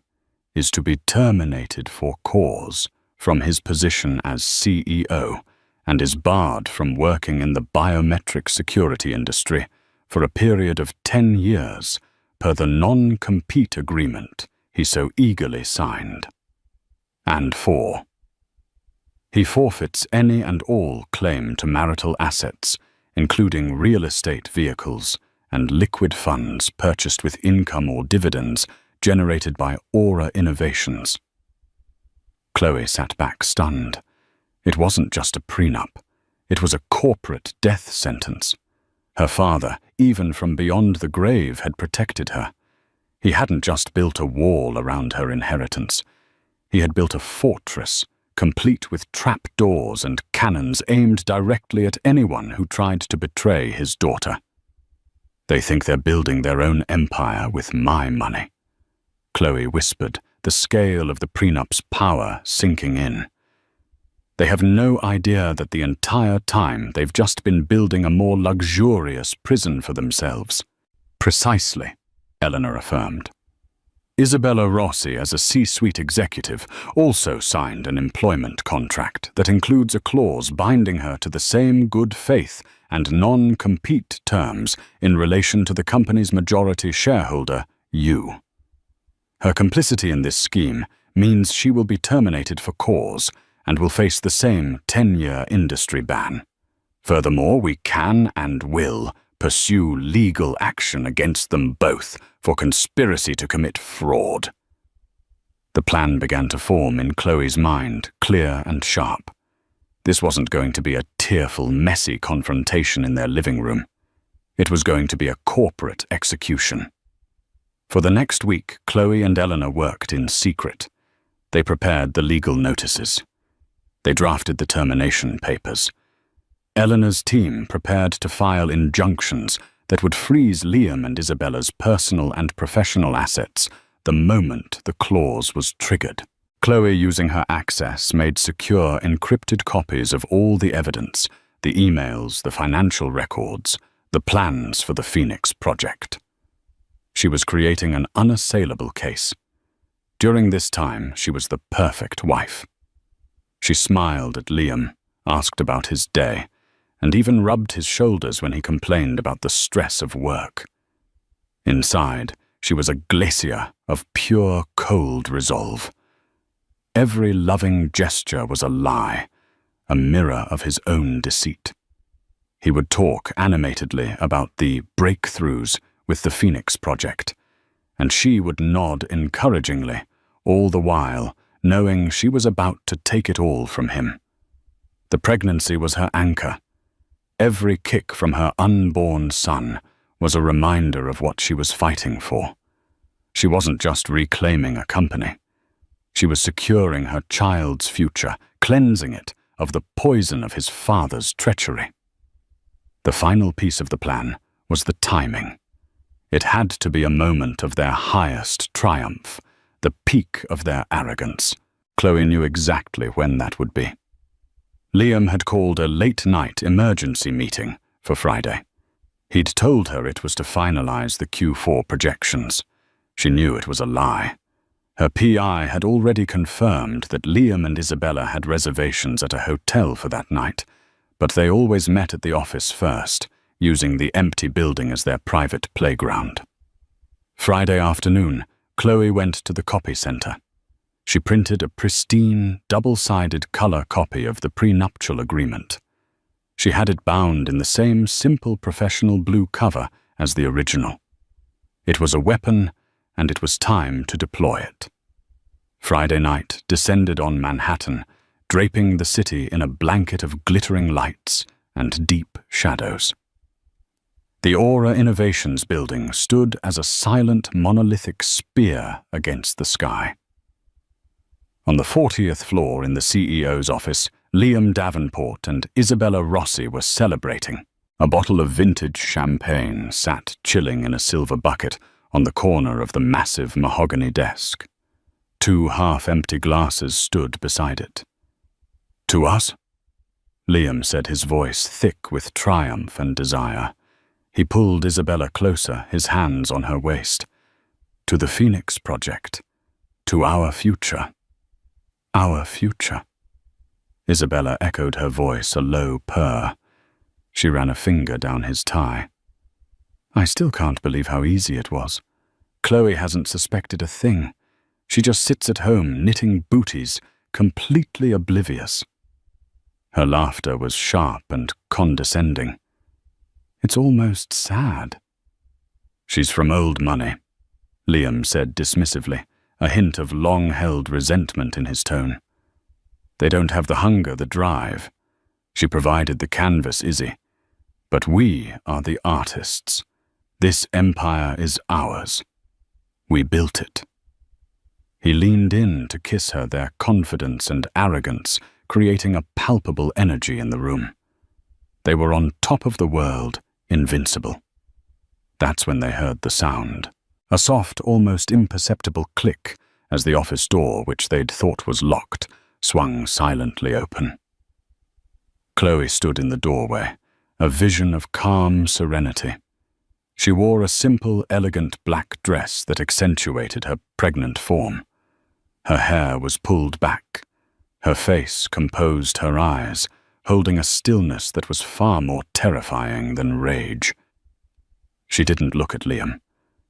is to be terminated for cause from his position as CEO and is barred from working in the biometric security industry for a period of 10 years per the non-compete agreement he so eagerly signed. And 4. He forfeits any and all claim to marital assets, including real estate vehicles and liquid funds purchased with income or dividends generated by Aura Innovations. Chloe sat back stunned. It wasn't just a prenup. It was a corporate death sentence. Her father, even from beyond the grave, had protected her. He hadn't just built a wall around her inheritance. He had built a fortress, complete with trapdoors and cannons aimed directly at anyone who tried to betray his daughter. They think they're building their own empire with my money, Chloe whispered, the scale of the prenup's power sinking in. They have no idea that the entire time they've just been building a more luxurious prison for themselves. Precisely, Eleanor affirmed. Isabella Rossi, as a C-suite executive, also signed an employment contract that includes a clause binding her to the same good faith and non-compete terms in relation to the company's majority shareholder, you. Her complicity in this scheme means she will be terminated for cause and will face the same 10-year industry ban. Furthermore, we can and will pursue legal action against them both for conspiracy to commit fraud. The plan began to form in Chloe's mind, clear and sharp. This wasn't going to be a tearful, messy confrontation in their living room. It was going to be a corporate execution. For the next week, Chloe and Eleanor worked in secret. They prepared the legal notices. They drafted the termination papers. Eleanor's team prepared to file injunctions that would freeze Liam and Isabella's personal and professional assets the moment the clause was triggered. Chloe, using her access, made secure encrypted copies of all the evidence, the emails, the financial records, the plans for the Phoenix Project. She was creating an unassailable case. During this time, she was the perfect wife. She smiled at Liam, asked about his day, and even rubbed his shoulders when he complained about the stress of work. Inside, she was a glacier of pure, cold resolve. Every loving gesture was a lie, a mirror of his own deceit. He would talk animatedly about the breakthroughs with the Phoenix Project, and she would nod encouragingly, all the while knowing she was about to take it all from him. The pregnancy was her anchor. Every kick from her unborn son was a reminder of what she was fighting for. She wasn't just reclaiming a company. She was securing her child's future, cleansing it of the poison of his father's treachery. The final piece of the plan was the timing. It had to be a moment of their highest triumph, the peak of their arrogance. Chloe knew exactly when that would be. Liam had called a late-night emergency meeting for Friday. He'd told her it was to finalize the Q4 projections. She knew it was a lie. Her PI had already confirmed that Liam and Isabella had reservations at a hotel for that night, but they always met at the office first, using the empty building as their private playground. Friday afternoon, Chloe went to the copy center. She printed a pristine, double-sided color copy of the prenuptial agreement. She had it bound in the same simple professional blue cover as the original. It was a weapon, and it was time to deploy it. Friday night descended on Manhattan, draping the city in a blanket of glittering lights and deep shadows. The Aura Innovations building stood as a silent monolithic spear against the sky. On the 40th floor in the CEO's office, Liam Davenport and Isabella Rossi were celebrating. A bottle of vintage champagne sat chilling in a silver bucket on the corner of the massive mahogany desk. 2 half-empty glasses stood beside it. "To us?" Liam said, his voice thick with triumph and desire. He pulled Isabella closer, his hands on her waist. "To the Phoenix Project. To our future." "Our future." Isabella echoed her voice, a low purr. She ran a finger down his tie. "I still can't believe how easy it was. Chloe hasn't suspected a thing. She just sits at home knitting booties, completely oblivious." Her laughter was sharp and condescending. "It's almost sad." "She's from old money," Liam said dismissively, a hint of long-held resentment in his tone. "They don't have the hunger, the drive. She provided the canvas, Izzy. But we are the artists. This empire is ours. We built it." He leaned in to kiss her, their confidence and arrogance creating a palpable energy in the room. They were on top of the world, invincible. That's when they heard the sound. A soft, almost imperceptible click as the office door, which they'd thought was locked, swung silently open. Chloe stood in the doorway, a vision of calm serenity. She wore a simple, elegant black dress that accentuated her pregnant form. Her hair was pulled back. Her face composed her eyes, holding a stillness that was far more terrifying than rage. She didn't look at Liam.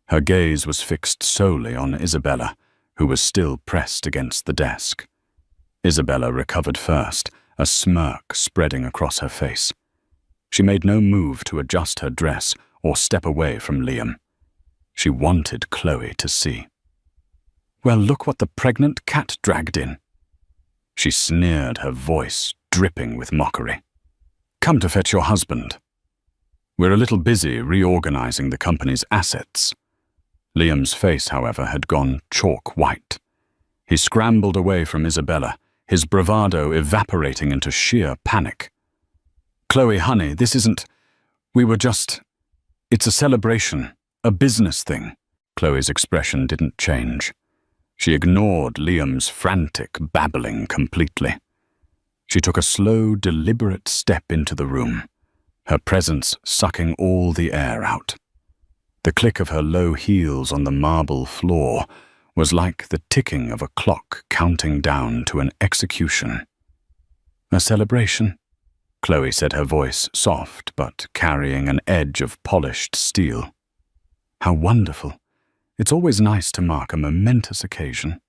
Her gaze was fixed solely on Isabella, who was still pressed against the desk. Isabella recovered first, a smirk spreading across her face. She made no move to adjust her dress or step away from Liam. She wanted Chloe to see. "Well, look what the pregnant cat dragged in." She sneered, her voice dripping with mockery. "Come to fetch your husband. We're a little busy reorganizing the company's assets." Liam's face, however, had gone chalk white. He scrambled away from Isabella, his bravado evaporating into sheer panic. "Chloe, honey, this isn't... It's a celebration, a business thing." Chloe's expression didn't change. She ignored Liam's frantic babbling completely. She took a slow, deliberate step into the room, her presence sucking all the air out. The click of her low heels on the marble floor was like the ticking of a clock counting down to an execution. "A celebration?" Chloe said, her voice soft but carrying an edge of polished steel. "How wonderful. It's always nice to mark a momentous occasion."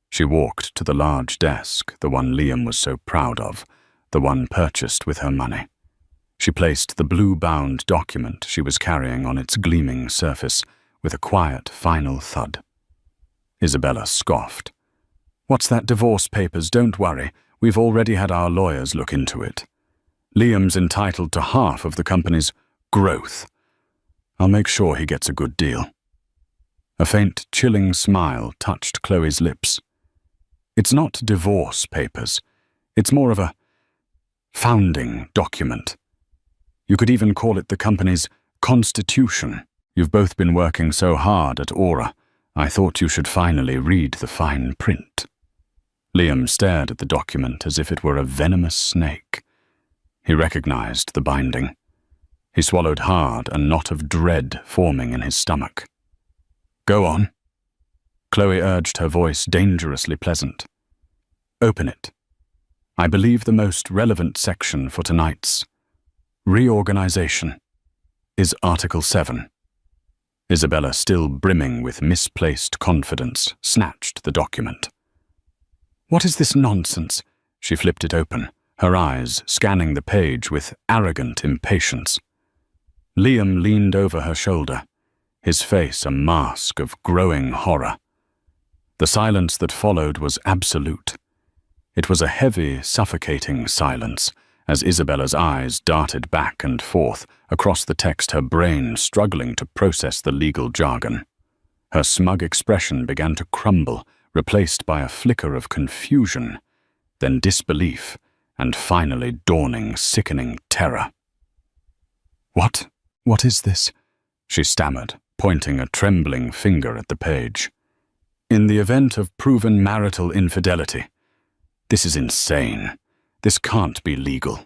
She walked to the large desk, the one Liam was so proud of, the one purchased with her money. She placed the blue-bound document she was carrying on its gleaming surface with a quiet final thud. Isabella scoffed. "What's that, divorce papers? Don't worry. We've already had our lawyers look into it. Liam's entitled to half of the company's growth. I'll make sure he gets a good deal." A faint, chilling smile touched Chloe's lips. "It's not divorce papers. It's more of a founding document. You could even call it the company's constitution. You've both been working so hard at Aura. I thought you should finally read the fine print." Liam stared at the document as if it were a venomous snake. He recognized the binding. He swallowed hard, a knot of dread forming in his stomach. "Go on," Chloe urged, her voice dangerously pleasant. "Open it. I believe the most relevant section for tonight's reorganization is Article 7. Isabella, still brimming with misplaced confidence, snatched the document. "What is this nonsense?" She flipped it open, her eyes scanning the page with arrogant impatience. Liam leaned over her shoulder, his face a mask of growing horror. The silence that followed was absolute. It was a heavy, suffocating silence, as Isabella's eyes darted back and forth across the text, her brain struggling to process the legal jargon. Her smug expression began to crumble, replaced by a flicker of confusion, then disbelief, and finally dawning sickening terror. What is this?" she stammered, pointing a trembling finger at the page. "In the event of proven marital infidelity. This is insane. This can't be legal."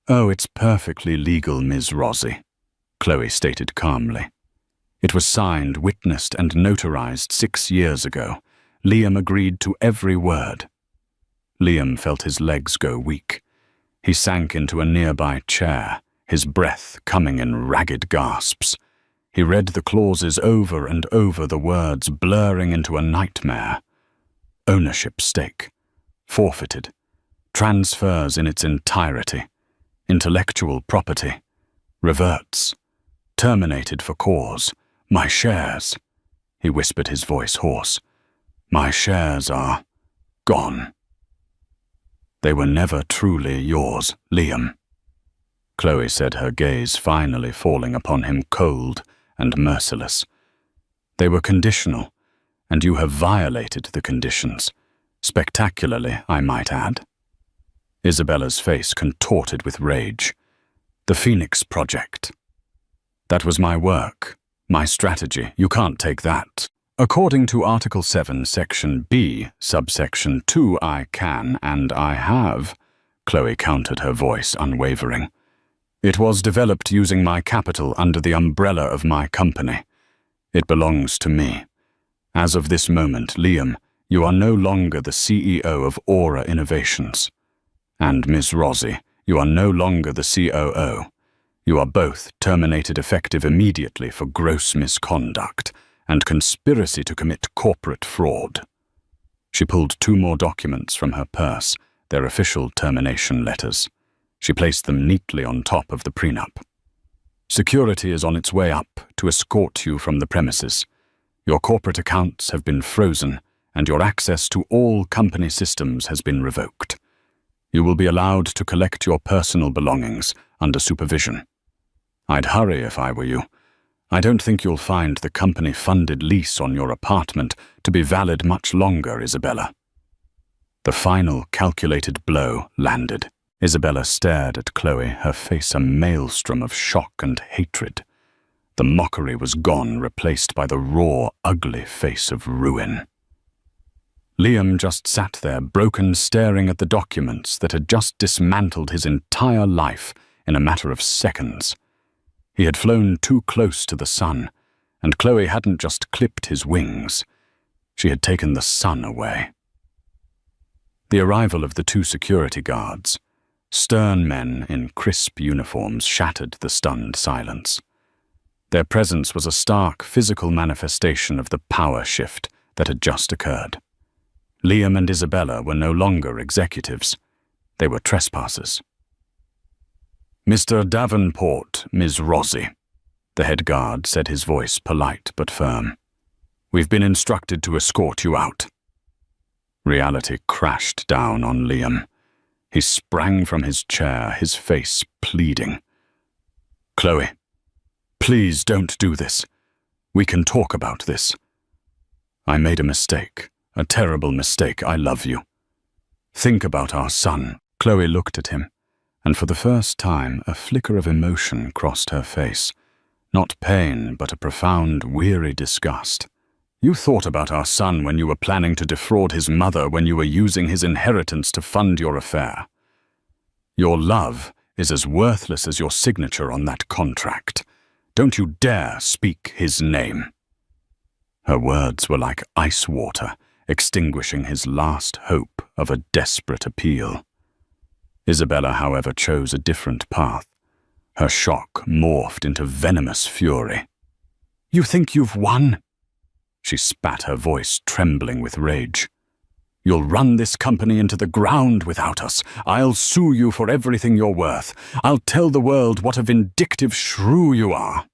"Oh, it's perfectly legal, Ms. Rosie," Chloe stated calmly. "It was signed, witnessed, and notarized 6 years ago. Liam agreed to every word." Liam felt his legs go weak. He sank into a nearby chair, his breath coming in ragged gasps. He read the clauses over and over, the words blurring into a nightmare. Ownership stake. Forfeited. Transfers in its entirety. Intellectual property. Reverts. Terminated for cause. My shares. He whispered, his voice hoarse. My shares are gone. They were never truly yours, Liam. Chloe said, her gaze finally falling upon him, cold and merciless. They were conditional, and you have violated the conditions. Spectacularly, I might add. Isabella's face contorted with rage. The Phoenix Project. That was my work, my strategy. You can't take that. According to Article 7, Section B, Subsection 2, I can and I have, Chloe countered, her voice unwavering. It was developed using my capital under the umbrella of my company. It belongs to me. As of this moment, Liam, you are no longer the CEO of Aura Innovations. And Ms. Rosie, you are no longer the COO. You are both terminated effective immediately for gross misconduct and conspiracy to commit corporate fraud. She pulled 2 more documents from her purse, their official termination letters. She placed them neatly on top of the prenup. Security is on its way up to escort you from the premises. Your corporate accounts have been frozen, and your access to all company systems has been revoked. You will be allowed to collect your personal belongings under supervision. I'd hurry if I were you. I don't think you'll find the company-funded lease on your apartment to be valid much longer, Isabella. The final calculated blow landed. Isabella stared at Chloe, her face a maelstrom of shock and hatred. The mockery was gone, replaced by the raw, ugly face of ruin. Liam just sat there, broken, staring at the documents that had just dismantled his entire life in a matter of seconds. He had flown too close to the sun, and Chloe hadn't just clipped his wings. She had taken the sun away. The arrival of the 2 security guards, stern men in crisp uniforms, shattered the stunned silence. Their presence was a stark physical manifestation of the power shift that had just occurred. Liam and Isabella were no longer executives. They were trespassers. Mr. Davenport, Ms. Rosie, the head guard said, his voice polite but firm. We've been instructed to escort you out. Reality crashed down on Liam. He sprang from his chair, his face pleading. Chloe, please don't do this. We can talk about this. I made a mistake, a terrible mistake. I love you. Think about our son. Chloe looked at him, and for the first time a flicker of emotion crossed her face. Not pain, but a profound, weary disgust. You thought about our son when you were planning to defraud his mother, when you were using his inheritance to fund your affair. Your love is as worthless as your signature on that contract. Don't you dare speak his name. Her words were like ice water, extinguishing his last hope of a desperate appeal. Isabella, however, chose a different path. Her shock morphed into venomous fury. You think you've won? She spat, her voice trembling with rage. You'll run this company into the ground without us. I'll sue you for everything you're worth. I'll tell the world what a vindictive shrew you are.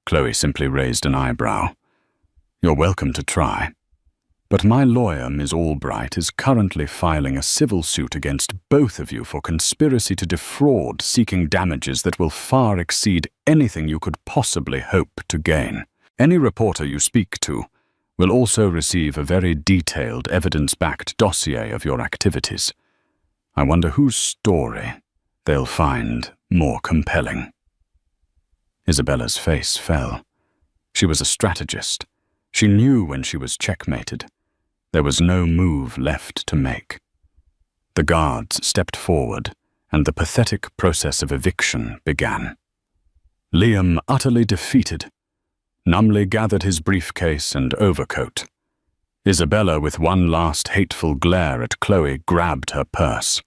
Chloe simply raised an eyebrow. You're welcome to try. But my lawyer, Ms. Albright, is currently filing a civil suit against both of you for conspiracy to defraud, seeking damages that will far exceed anything you could possibly hope to gain. Any reporter you speak to will also receive a very detailed, evidence-backed dossier of your activities. I wonder whose story they'll find more compelling." Isabella's face fell. She was a strategist. She knew when she was checkmated. There was no move left to make. The guards stepped forward, and the pathetic process of eviction began. Liam, utterly defeated, numbly gathered his briefcase and overcoat. Isabella, with one last hateful glare at Chloe, grabbed her purse.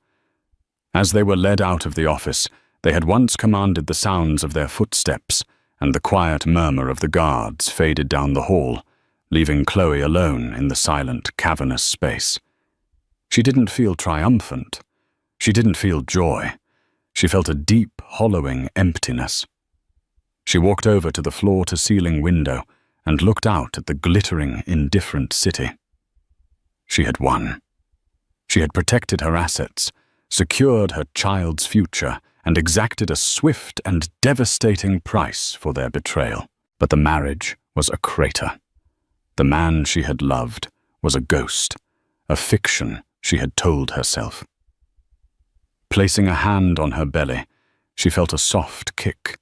As they were led out of the office, they had once commanded the sounds of their footsteps, and the quiet murmur of the guards faded down the hall, leaving Chloe alone in the silent, cavernous space. She didn't feel triumphant. She didn't feel joy. She felt a deep, hollowing emptiness. She walked over to the floor-to-ceiling window and looked out at the glittering, indifferent city. She had won. She had protected her assets, secured her child's future, and exacted a swift and devastating price for their betrayal. But the marriage was a crater. The man she had loved was a ghost, a fiction she had told herself. Placing a hand on her belly, she felt a soft kick.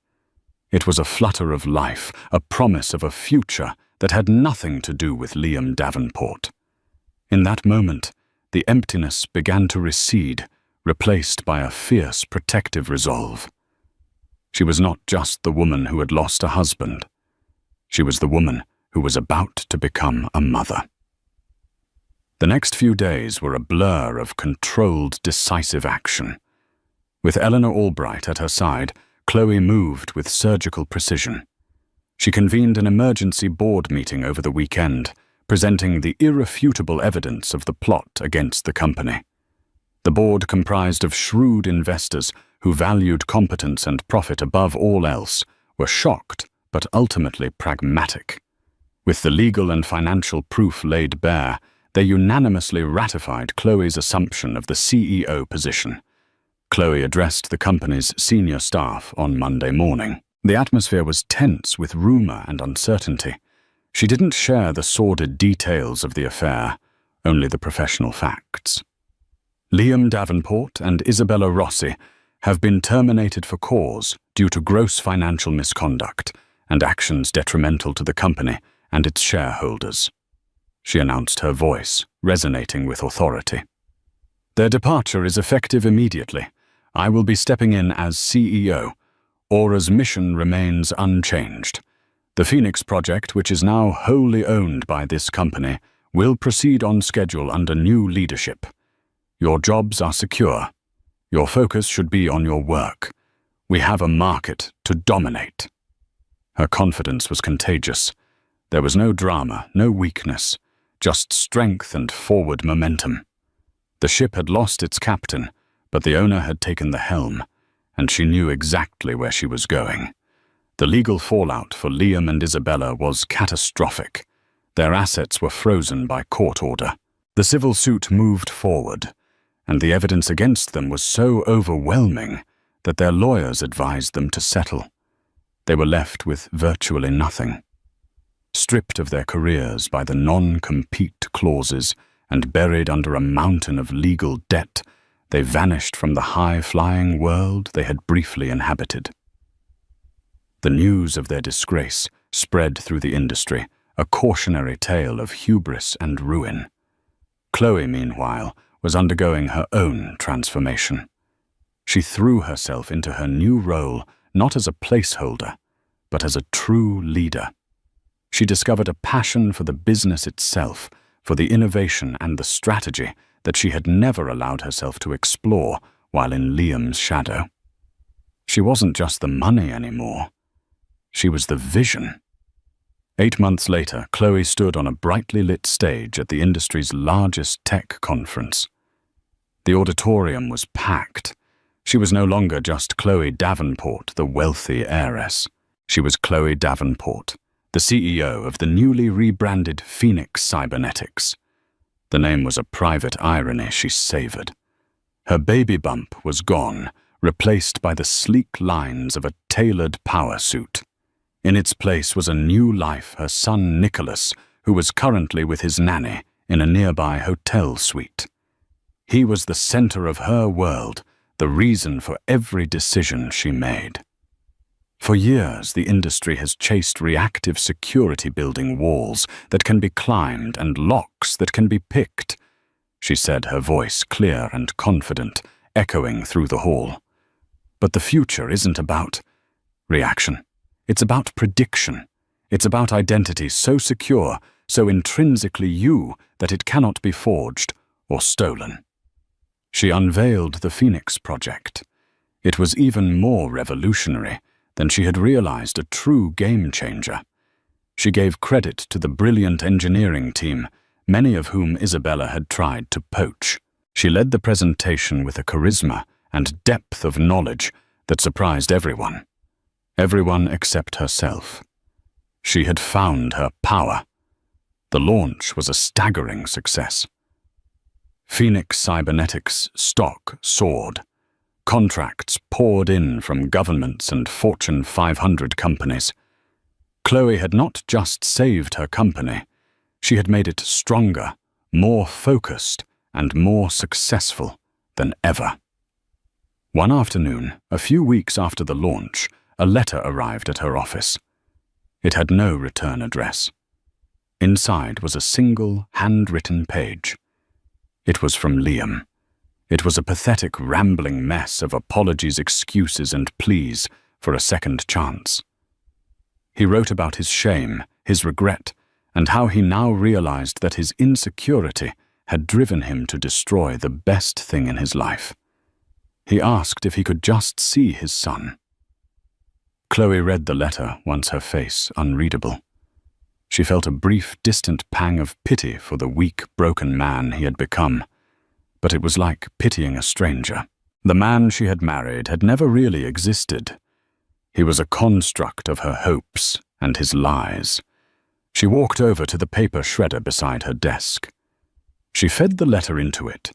It was a flutter of life, a promise of a future that had nothing to do with Liam Davenport. In that moment, the emptiness began to recede, replaced by a fierce, protective resolve. She was not just the woman who had lost a husband. She was the woman who was about to become a mother. The next few days were a blur of controlled, decisive action. With Eleanor Albright at her side, Chloe moved with surgical precision. She convened an emergency board meeting over the weekend, presenting the irrefutable evidence of the plot against the company. The board, comprised of shrewd investors who valued competence and profit above all else, were shocked but ultimately pragmatic. With the legal and financial proof laid bare, they unanimously ratified Chloe's assumption of the CEO position. Chloe addressed the company's senior staff on Monday morning. The atmosphere was tense with rumor and uncertainty. She didn't share the sordid details of the affair, only the professional facts. Liam Davenport and Isabella Rossi have been terminated for cause due to gross financial misconduct and actions detrimental to the company and its shareholders. She announced, her voice resonating with authority. Their departure is effective immediately. I will be stepping in as CEO. Aura's mission remains unchanged. The Phoenix project, which is now wholly owned by this company, will proceed on schedule under new leadership. Your jobs are secure. Your focus should be on your work. We have a market to dominate. Her confidence was contagious. There was no drama, no weakness, just strength and forward momentum. The ship had lost its captain, but the owner had taken the helm, and she knew exactly where she was going. The legal fallout for Liam and Isabella was catastrophic. Their assets were frozen by court order. The civil suit moved forward, and the evidence against them was so overwhelming that their lawyers advised them to settle. They were left with virtually nothing. Stripped of their careers by the non-compete clauses and buried under a mountain of legal debt, they vanished from the high-flying world they had briefly inhabited. The news of their disgrace spread through the industry, a cautionary tale of hubris and ruin. Chloe, meanwhile, was undergoing her own transformation. She threw herself into her new role not as a placeholder, but as a true leader. She discovered a passion for the business itself, for the innovation and the strategy that she had never allowed herself to explore while in Liam's shadow. She wasn't just the money anymore. She was the vision. 8 months later, Chloe stood on a brightly lit stage at the industry's largest tech conference. The auditorium was packed. She was no longer just Chloe Davenport, the wealthy heiress. She was Chloe Davenport, the CEO of the newly rebranded Phoenix Cybernetics. The name was a private irony she savored. Her baby bump was gone, replaced by the sleek lines of a tailored power suit. In its place was a new life, her son Nicholas, who was currently with his nanny in a nearby hotel suite. He was the center of her world, the reason for every decision she made. For years, the industry has chased reactive security building walls that can be climbed and locks that can be picked, she said, her voice clear and confident, echoing through the hall. But the future isn't about reaction. It's about prediction. It's about identity so secure, so intrinsically you, that it cannot be forged or stolen. She unveiled the Phoenix Project. It was even more revolutionary than she had realized, a true game-changer. She gave credit to the brilliant engineering team, many of whom Isabella had tried to poach. She led the presentation with a charisma and depth of knowledge that surprised everyone. Everyone except herself. She had found her power. The launch was a staggering success. Phoenix Cybernetics' stock soared. Contracts poured in from governments and Fortune 500 companies. Chloe had not just saved her company, she had made it stronger, more focused, and more successful than ever. One afternoon, a few weeks after the launch, a letter arrived at her office. It had no return address. Inside was a single, handwritten page. It was from Liam. It was a pathetic, rambling mess of apologies, excuses, and pleas for a second chance. He wrote about his shame, his regret, and how he now realized that his insecurity had driven him to destroy the best thing in his life. He asked if he could just see his son. Chloe read the letter, once her face unreadable. She felt a brief, distant pang of pity for the weak, broken man he had become. But it was like pitying a stranger. The man she had married had never really existed. He was a construct of her hopes and his lies. She walked over to the paper shredder beside her desk. She fed the letter into it,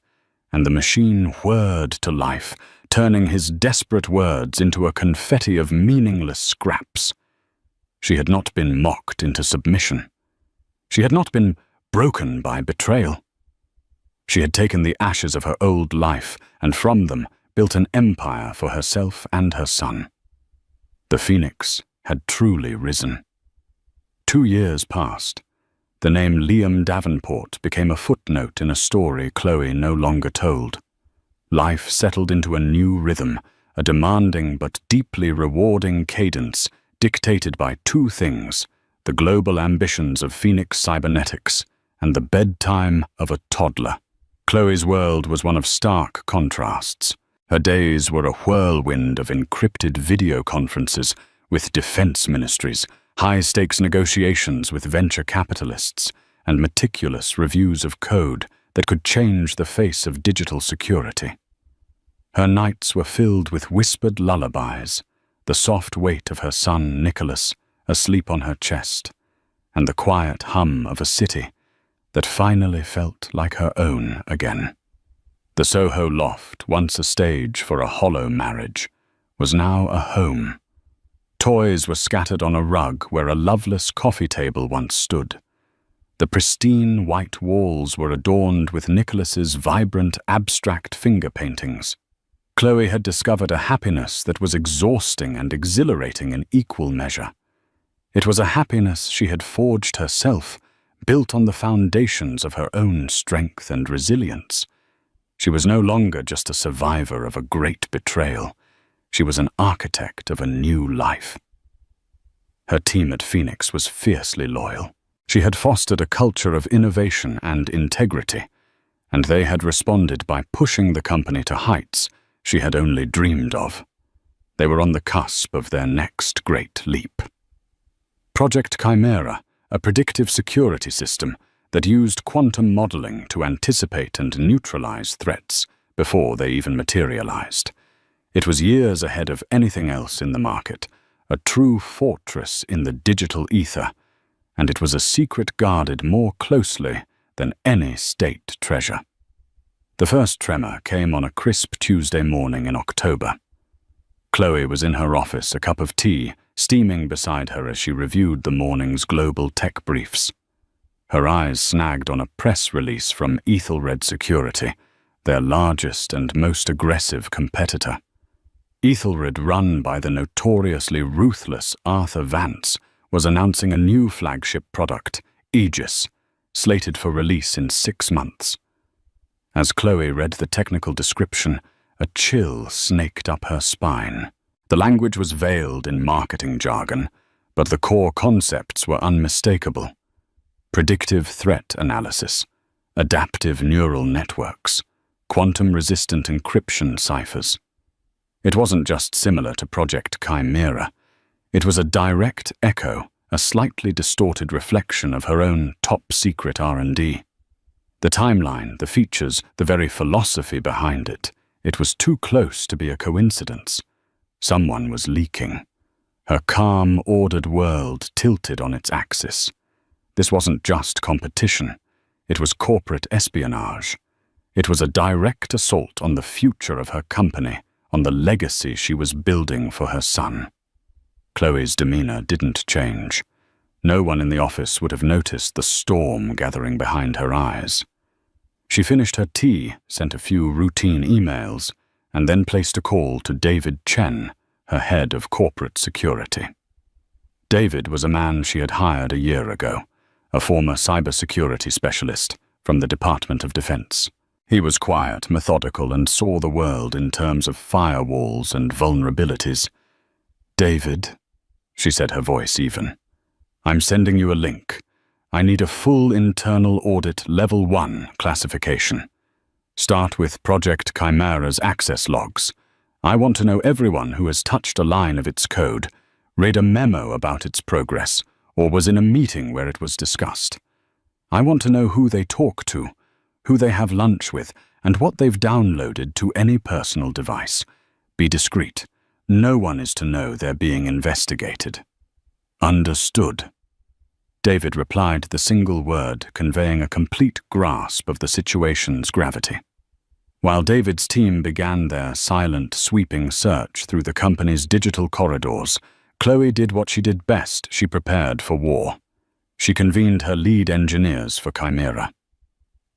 and the machine whirred to life, turning his desperate words into a confetti of meaningless scraps. She had not been mocked into submission. She had not been broken by betrayal. She had taken the ashes of her old life and from them built an empire for herself and her son. The Phoenix had truly risen. 2 years passed. The name Liam Davenport became a footnote in a story Chloe no longer told. Life settled into a new rhythm, a demanding but deeply rewarding cadence dictated by 2 things: the global ambitions of Phoenix Cybernetics and the bedtime of a toddler. Chloe's world was one of stark contrasts. Her days were a whirlwind of encrypted video conferences with defense ministries, high-stakes negotiations with venture capitalists, and meticulous reviews of code that could change the face of digital security. Her nights were filled with whispered lullabies, the soft weight of her son Nicholas asleep on her chest, and the quiet hum of a city that finally felt like her own again. The Soho loft, once a stage for a hollow marriage, was now a home. Toys were scattered on a rug where a loveless coffee table once stood. The pristine white walls were adorned with Nicholas's vibrant, abstract finger paintings. Chloe had discovered a happiness that was exhausting and exhilarating in equal measure. It was a happiness she had forged herself, built on the foundations of her own strength and resilience. She was no longer just a survivor of a great betrayal. She was an architect of a new life. Her team at Phoenix was fiercely loyal. She had fostered a culture of innovation and integrity, and they had responded by pushing the company to heights she had only dreamed of. They were on the cusp of their next great leap. Project Chimera, a predictive security system that used quantum modeling to anticipate and neutralize threats before they even materialized. It was years ahead of anything else in the market, a true fortress in the digital ether, and it was a secret guarded more closely than any state treasure. The first tremor came on a crisp Tuesday morning in October. Chloe was in her office, a cup of tea steaming beside her as she reviewed the morning's global tech briefs. Her eyes snagged on a press release from Ethelred Security, their largest and most aggressive competitor. Ethelred, run by the notoriously ruthless Arthur Vance, was announcing a new flagship product, Aegis, slated for release in 6 months. As Chloe read the technical description, a chill snaked up her spine. The language was veiled in marketing jargon, but the core concepts were unmistakable. Predictive threat analysis, adaptive neural networks, quantum-resistant encryption ciphers. It wasn't just similar to Project Chimera. It was a direct echo, a slightly distorted reflection of her own top-secret R&D. The timeline, the features, the very philosophy behind it, it was too close to be a coincidence. Someone was leaking. Her calm, ordered world tilted on its axis. This wasn't just competition. It was corporate espionage. It was a direct assault on the future of her company, on the legacy she was building for her son. Chloe's demeanor didn't change. No one in the office would have noticed the storm gathering behind her eyes. She finished her tea, sent a few routine emails, and then placed a call to David Chen, her head of corporate security. David was a man she had hired a year ago, a former cybersecurity specialist from the Department of Defense. He was quiet, methodical, and saw the world in terms of firewalls and vulnerabilities. "David," she said, her voice even, "I'm sending you a link. I need a full internal audit Level 1 classification. Start with Project Chimera's access logs. I want to know everyone who has touched a line of its code, read a memo about its progress, or was in a meeting where it was discussed. I want to know who they talk to, who they have lunch with, and what they've downloaded to any personal device. Be discreet. No one is to know they're being investigated." "Understood." David replied the single word, conveying a complete grasp of the situation's gravity. While David's team began their silent, sweeping search through the company's digital corridors, Chloe did what she did best. She prepared for war. She convened her lead engineers for Chimera.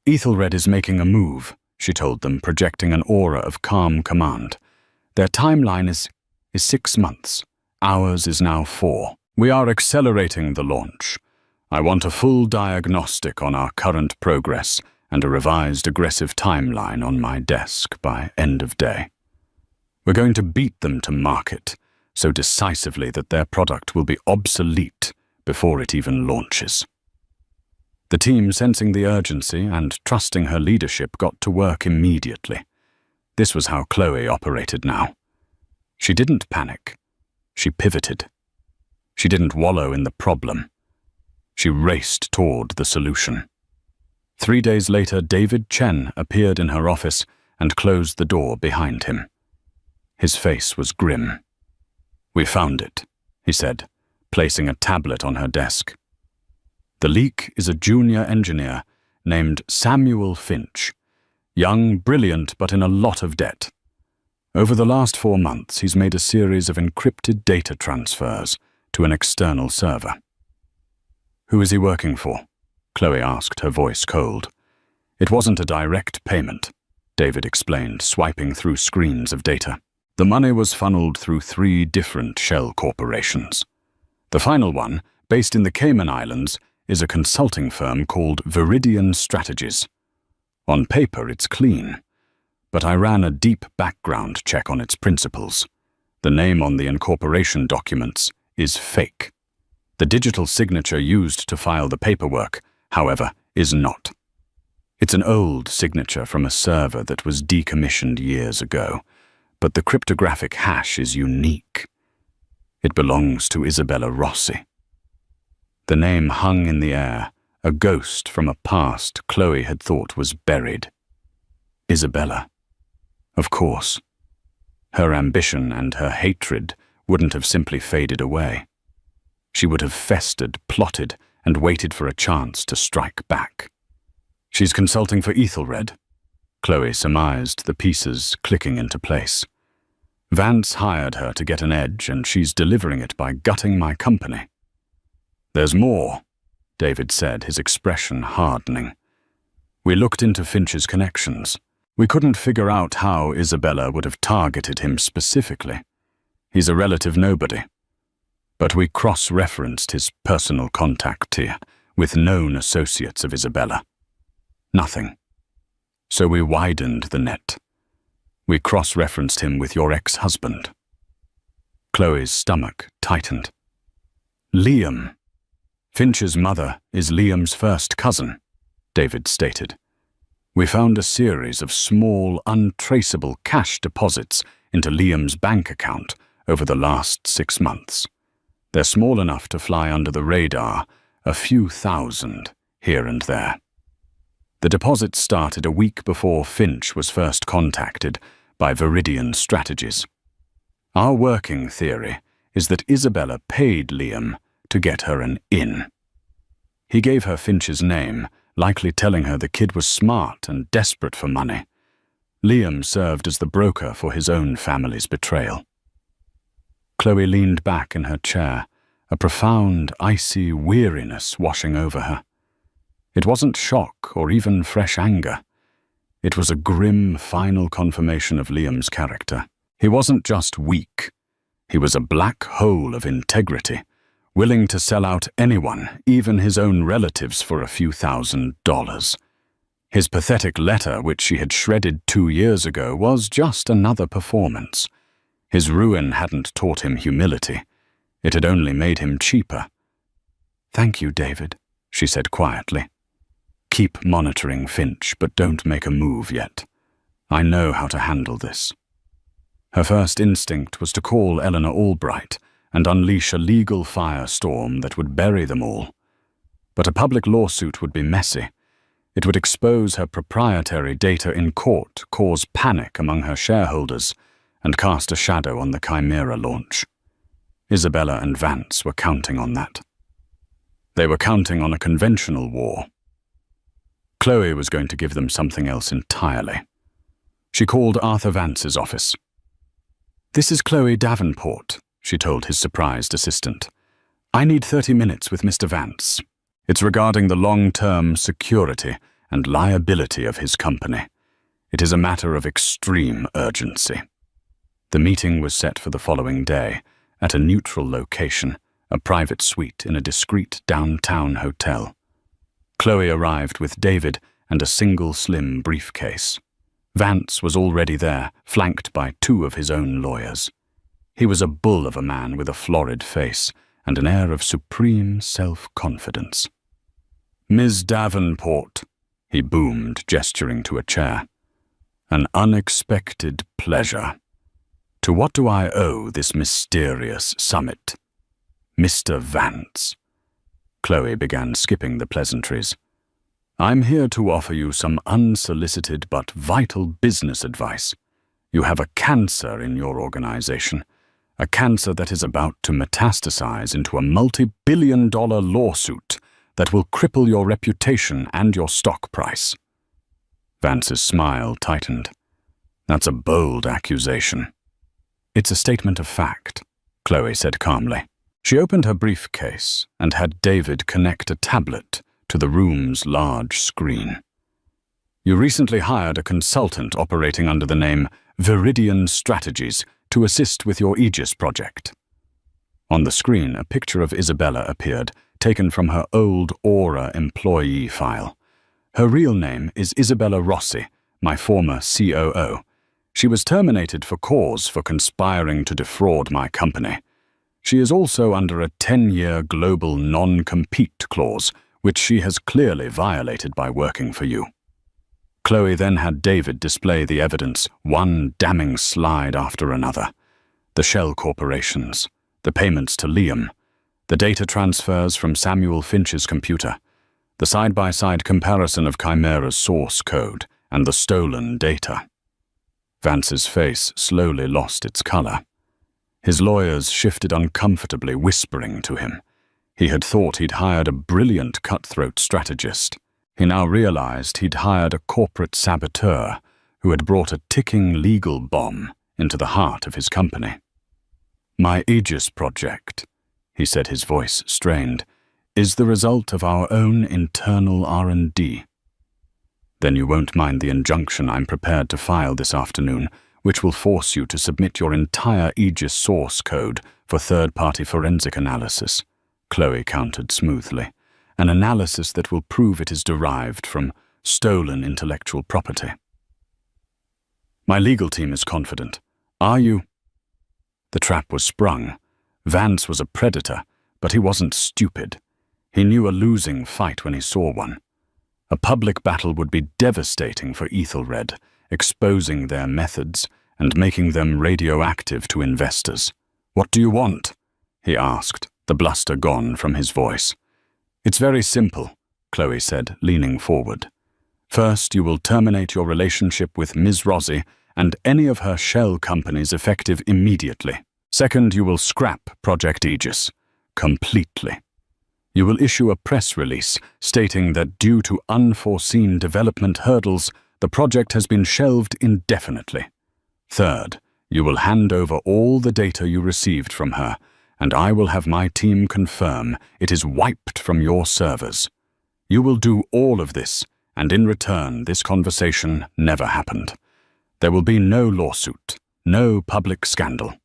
"Ethelred is making a move," she told them, projecting an aura of calm command. "Their timeline is 6 months. Ours is now 4. We are accelerating the launch. I want a full diagnostic on our current progress and a revised aggressive timeline on my desk by end of day. We're going to beat them to market so decisively that their product will be obsolete before it even launches." The team, sensing the urgency and trusting her leadership, got to work immediately. This was how Chloe operated now. She didn't panic. She pivoted. She didn't wallow in the problem. She raced toward the solution. 3 days later, David Chen appeared in her office and closed the door behind him. His face was grim. "We found it," he said, placing a tablet on her desk. "The leak is a junior engineer named Samuel Finch. Young, brilliant, but in a lot of debt. Over the last 4 months, he's made a series of encrypted data transfers to an external server." "Who is he working for?" Chloe asked, her voice cold. "It wasn't a direct payment," David explained, swiping through screens of data. "The money was funneled through 3 different shell corporations. The final one, based in the Cayman Islands, is a consulting firm called Viridian Strategies. On paper, it's clean, but I ran a deep background check on its principles. The name on the incorporation documents is fake. The digital signature used to file the paperwork, however, is not. It's an old signature from a server that was decommissioned years ago, but the cryptographic hash is unique. It belongs to Isabella Rossi." The name hung in the air, a ghost from a past Chloe had thought was buried. Isabella. Of course. Her ambition and her hatred wouldn't have simply faded away. She would have festered, plotted, and waited for a chance to strike back. "She's consulting for Ethelred," Chloe surmised, the pieces clicking into place. "Vance hired her to get an edge, and she's delivering it by gutting my company." "There's more," David said, his expression hardening. "We looked into Finch's connections. We couldn't figure out how Isabella would have targeted him specifically. He's a relative nobody. But we cross-referenced his personal contact here with known associates of Isabella. Nothing. So we widened the net. We cross-referenced him with your ex-husband. Chloe's stomach tightened. Liam. Finch's mother is Liam's first cousin, David stated. We found a series of small, untraceable cash deposits into Liam's bank account over the last 6 months. They're small enough to fly under the radar, a few thousand here and there. The deposits started a week before Finch was first contacted by Viridian Strategies. Our working theory is that Isabella paid Liam to get her an in. He gave her Finch's name, likely telling her the kid was smart and desperate for money. Liam served as the broker for his own family's betrayal. Chloe leaned back in her chair, a profound, icy weariness washing over her. It wasn't shock or even fresh anger. It was a grim, final confirmation of Liam's character. He wasn't just weak. He was a black hole of integrity, willing to sell out anyone, even his own relatives, for a few $1,000s. His pathetic letter, which she had shredded 2 years ago, was just another performance. His ruin hadn't taught him humility. It had only made him cheaper. "Thank you, David," she said quietly. "Keep monitoring Finch, but don't make a move yet. I know how to handle this." Her first instinct was to call Eleanor Albright and unleash a legal firestorm that would bury them all. But a public lawsuit would be messy. It would expose her proprietary data in court, cause panic among her shareholders, and cast a shadow on the Chimera launch. Isabella and Vance were counting on that. They were counting on a conventional war. Chloe was going to give them something else entirely. She called Arthur Vance's office. "This is Chloe Davenport," she told his surprised assistant. "I need 30 minutes with Mr. Vance. It's regarding the long-term security and liability of his company. It is a matter of extreme urgency." The meeting was set for the following day, at a neutral location, a private suite in a discreet downtown hotel. Chloe arrived with David and a single slim briefcase. Vance was already there, flanked by 2 of his own lawyers. He was a bull of a man with a florid face and an air of supreme self-confidence. "Ms. Davenport," he boomed, gesturing to a chair. "An unexpected pleasure. To what do I owe this mysterious summit?" "Mr. Vance." Chloe began skipping the pleasantries. "I'm here to offer you some unsolicited but vital business advice. You have a cancer in your organization, a cancer that is about to metastasize into a multi-billion-dollar lawsuit that will cripple your reputation and your stock price." Vance's smile tightened. "That's a bold accusation." "It's a statement of fact," Chloe said calmly. She opened her briefcase and had David connect a tablet to the room's large screen. "You recently hired a consultant operating under the name Viridian Strategies to assist with your Aegis project." On the screen, a picture of Isabella appeared, taken from her old Aura employee file. "Her real name is Isabella Rossi, my former COO. She was terminated for cause for conspiring to defraud my company. She is also under a 10-year global non-compete clause, which she has clearly violated by working for you." Chloe then had David display the evidence, one damning slide after another. The shell corporations, the payments to Liam, the data transfers from Samuel Finch's computer, the side-by-side comparison of Chimera's source code, and the stolen data. Vance's face slowly lost its color. His lawyers shifted uncomfortably, whispering to him. He had thought he'd hired a brilliant cutthroat strategist. He now realized he'd hired a corporate saboteur who had brought a ticking legal bomb into the heart of his company. "My Aegis project," he said, his voice strained, "is the result of our own internal R&D. Then you won't mind the injunction I'm prepared to file this afternoon, which will force you to submit your entire Aegis source code for third-party forensic analysis, Chloe countered smoothly. An analysis that will prove it is derived from stolen intellectual property. My legal team is confident. Are you? The trap was sprung. Vance was a predator, but he wasn't stupid. He knew a losing fight when he saw one. A public battle would be devastating for Ethelred, exposing their methods and making them radioactive to investors. What do you want? He asked, the bluster gone from his voice. It's very simple, Chloe said, leaning forward. First, you will terminate your relationship with Ms. Rossi and any of her shell companies effective immediately. Second, you will scrap Project Aegis completely. You will issue a press release stating that due to unforeseen development hurdles, the project has been shelved indefinitely. Third, you will hand over all the data you received from her, and I will have my team confirm it is wiped from your servers. You will do all of this, and in return, this conversation never happened. There will be no lawsuit, no public scandal.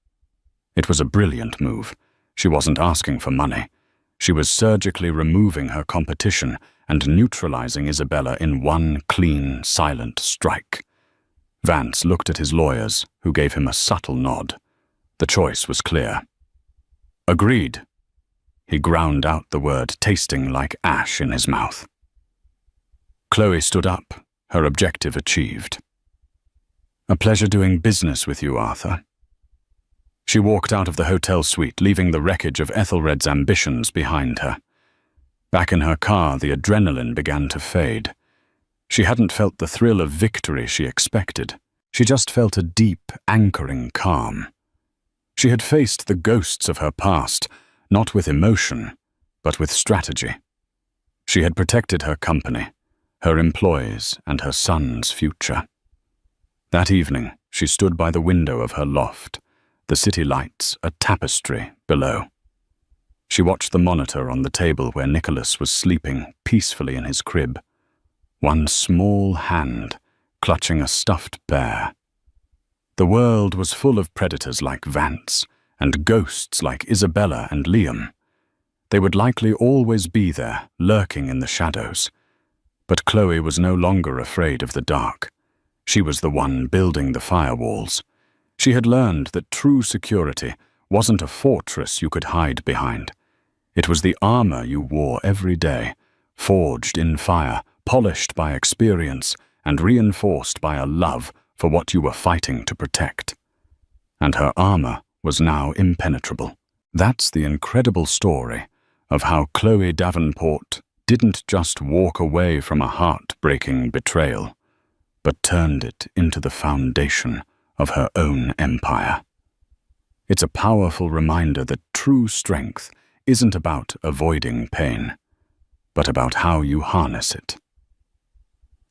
It was a brilliant move. She wasn't asking for money. She was surgically removing her competition and neutralizing Isabella in one clean, silent strike. Vance looked at his lawyers, who gave him a subtle nod. The choice was clear. Agreed. He ground out the word, tasting like ash in his mouth. Chloe stood up, her objective achieved. A pleasure doing business with you, Arthur. She walked out of the hotel suite, leaving the wreckage of Ethelred's ambitions behind her. Back in her car, the adrenaline began to fade. She hadn't felt the thrill of victory she expected. She just felt a deep, anchoring calm. She had faced the ghosts of her past, not with emotion, but with strategy. She had protected her company, her employees, and her son's future. That evening, she stood by the window of her loft, the city lights a tapestry below. She watched the monitor on the table where Nicholas was sleeping peacefully in his crib, one small hand clutching a stuffed bear. The world was full of predators like Vance and ghosts like Isabella and Liam. They would likely always be there, lurking in the shadows. But Chloe was no longer afraid of the dark. She was the one building the firewalls. She had learned that true security wasn't a fortress you could hide behind. It was the armor you wore every day, forged in fire, polished by experience, and reinforced by a love for what you were fighting to protect. And her armor was now impenetrable. That's the incredible story of how Chloe Davenport didn't just walk away from a heart-breaking betrayal, but turned it into the foundation of her own empire. It's a powerful reminder that true strength isn't about avoiding pain, but about how you harness it.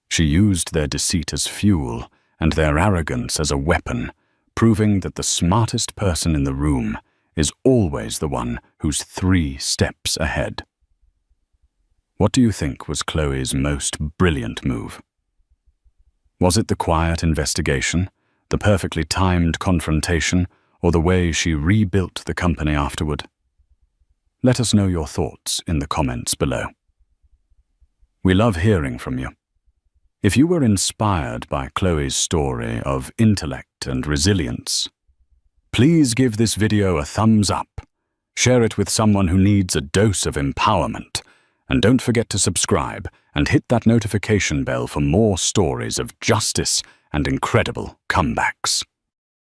She used their deceit as fuel and their arrogance as a weapon, proving that the smartest person in the room is always the one who's 3 steps ahead. What do you think was Chloe's most brilliant move? Was it the quiet investigation, the perfectly timed confrontation, or the way she rebuilt the company afterward? Let us know your thoughts in the comments below. We love hearing from you. If you were inspired by Chloe's story of intellect and resilience, please give this video a thumbs up, share it with someone who needs a dose of empowerment, and don't forget to subscribe and hit that notification bell for more stories of justice and incredible comebacks.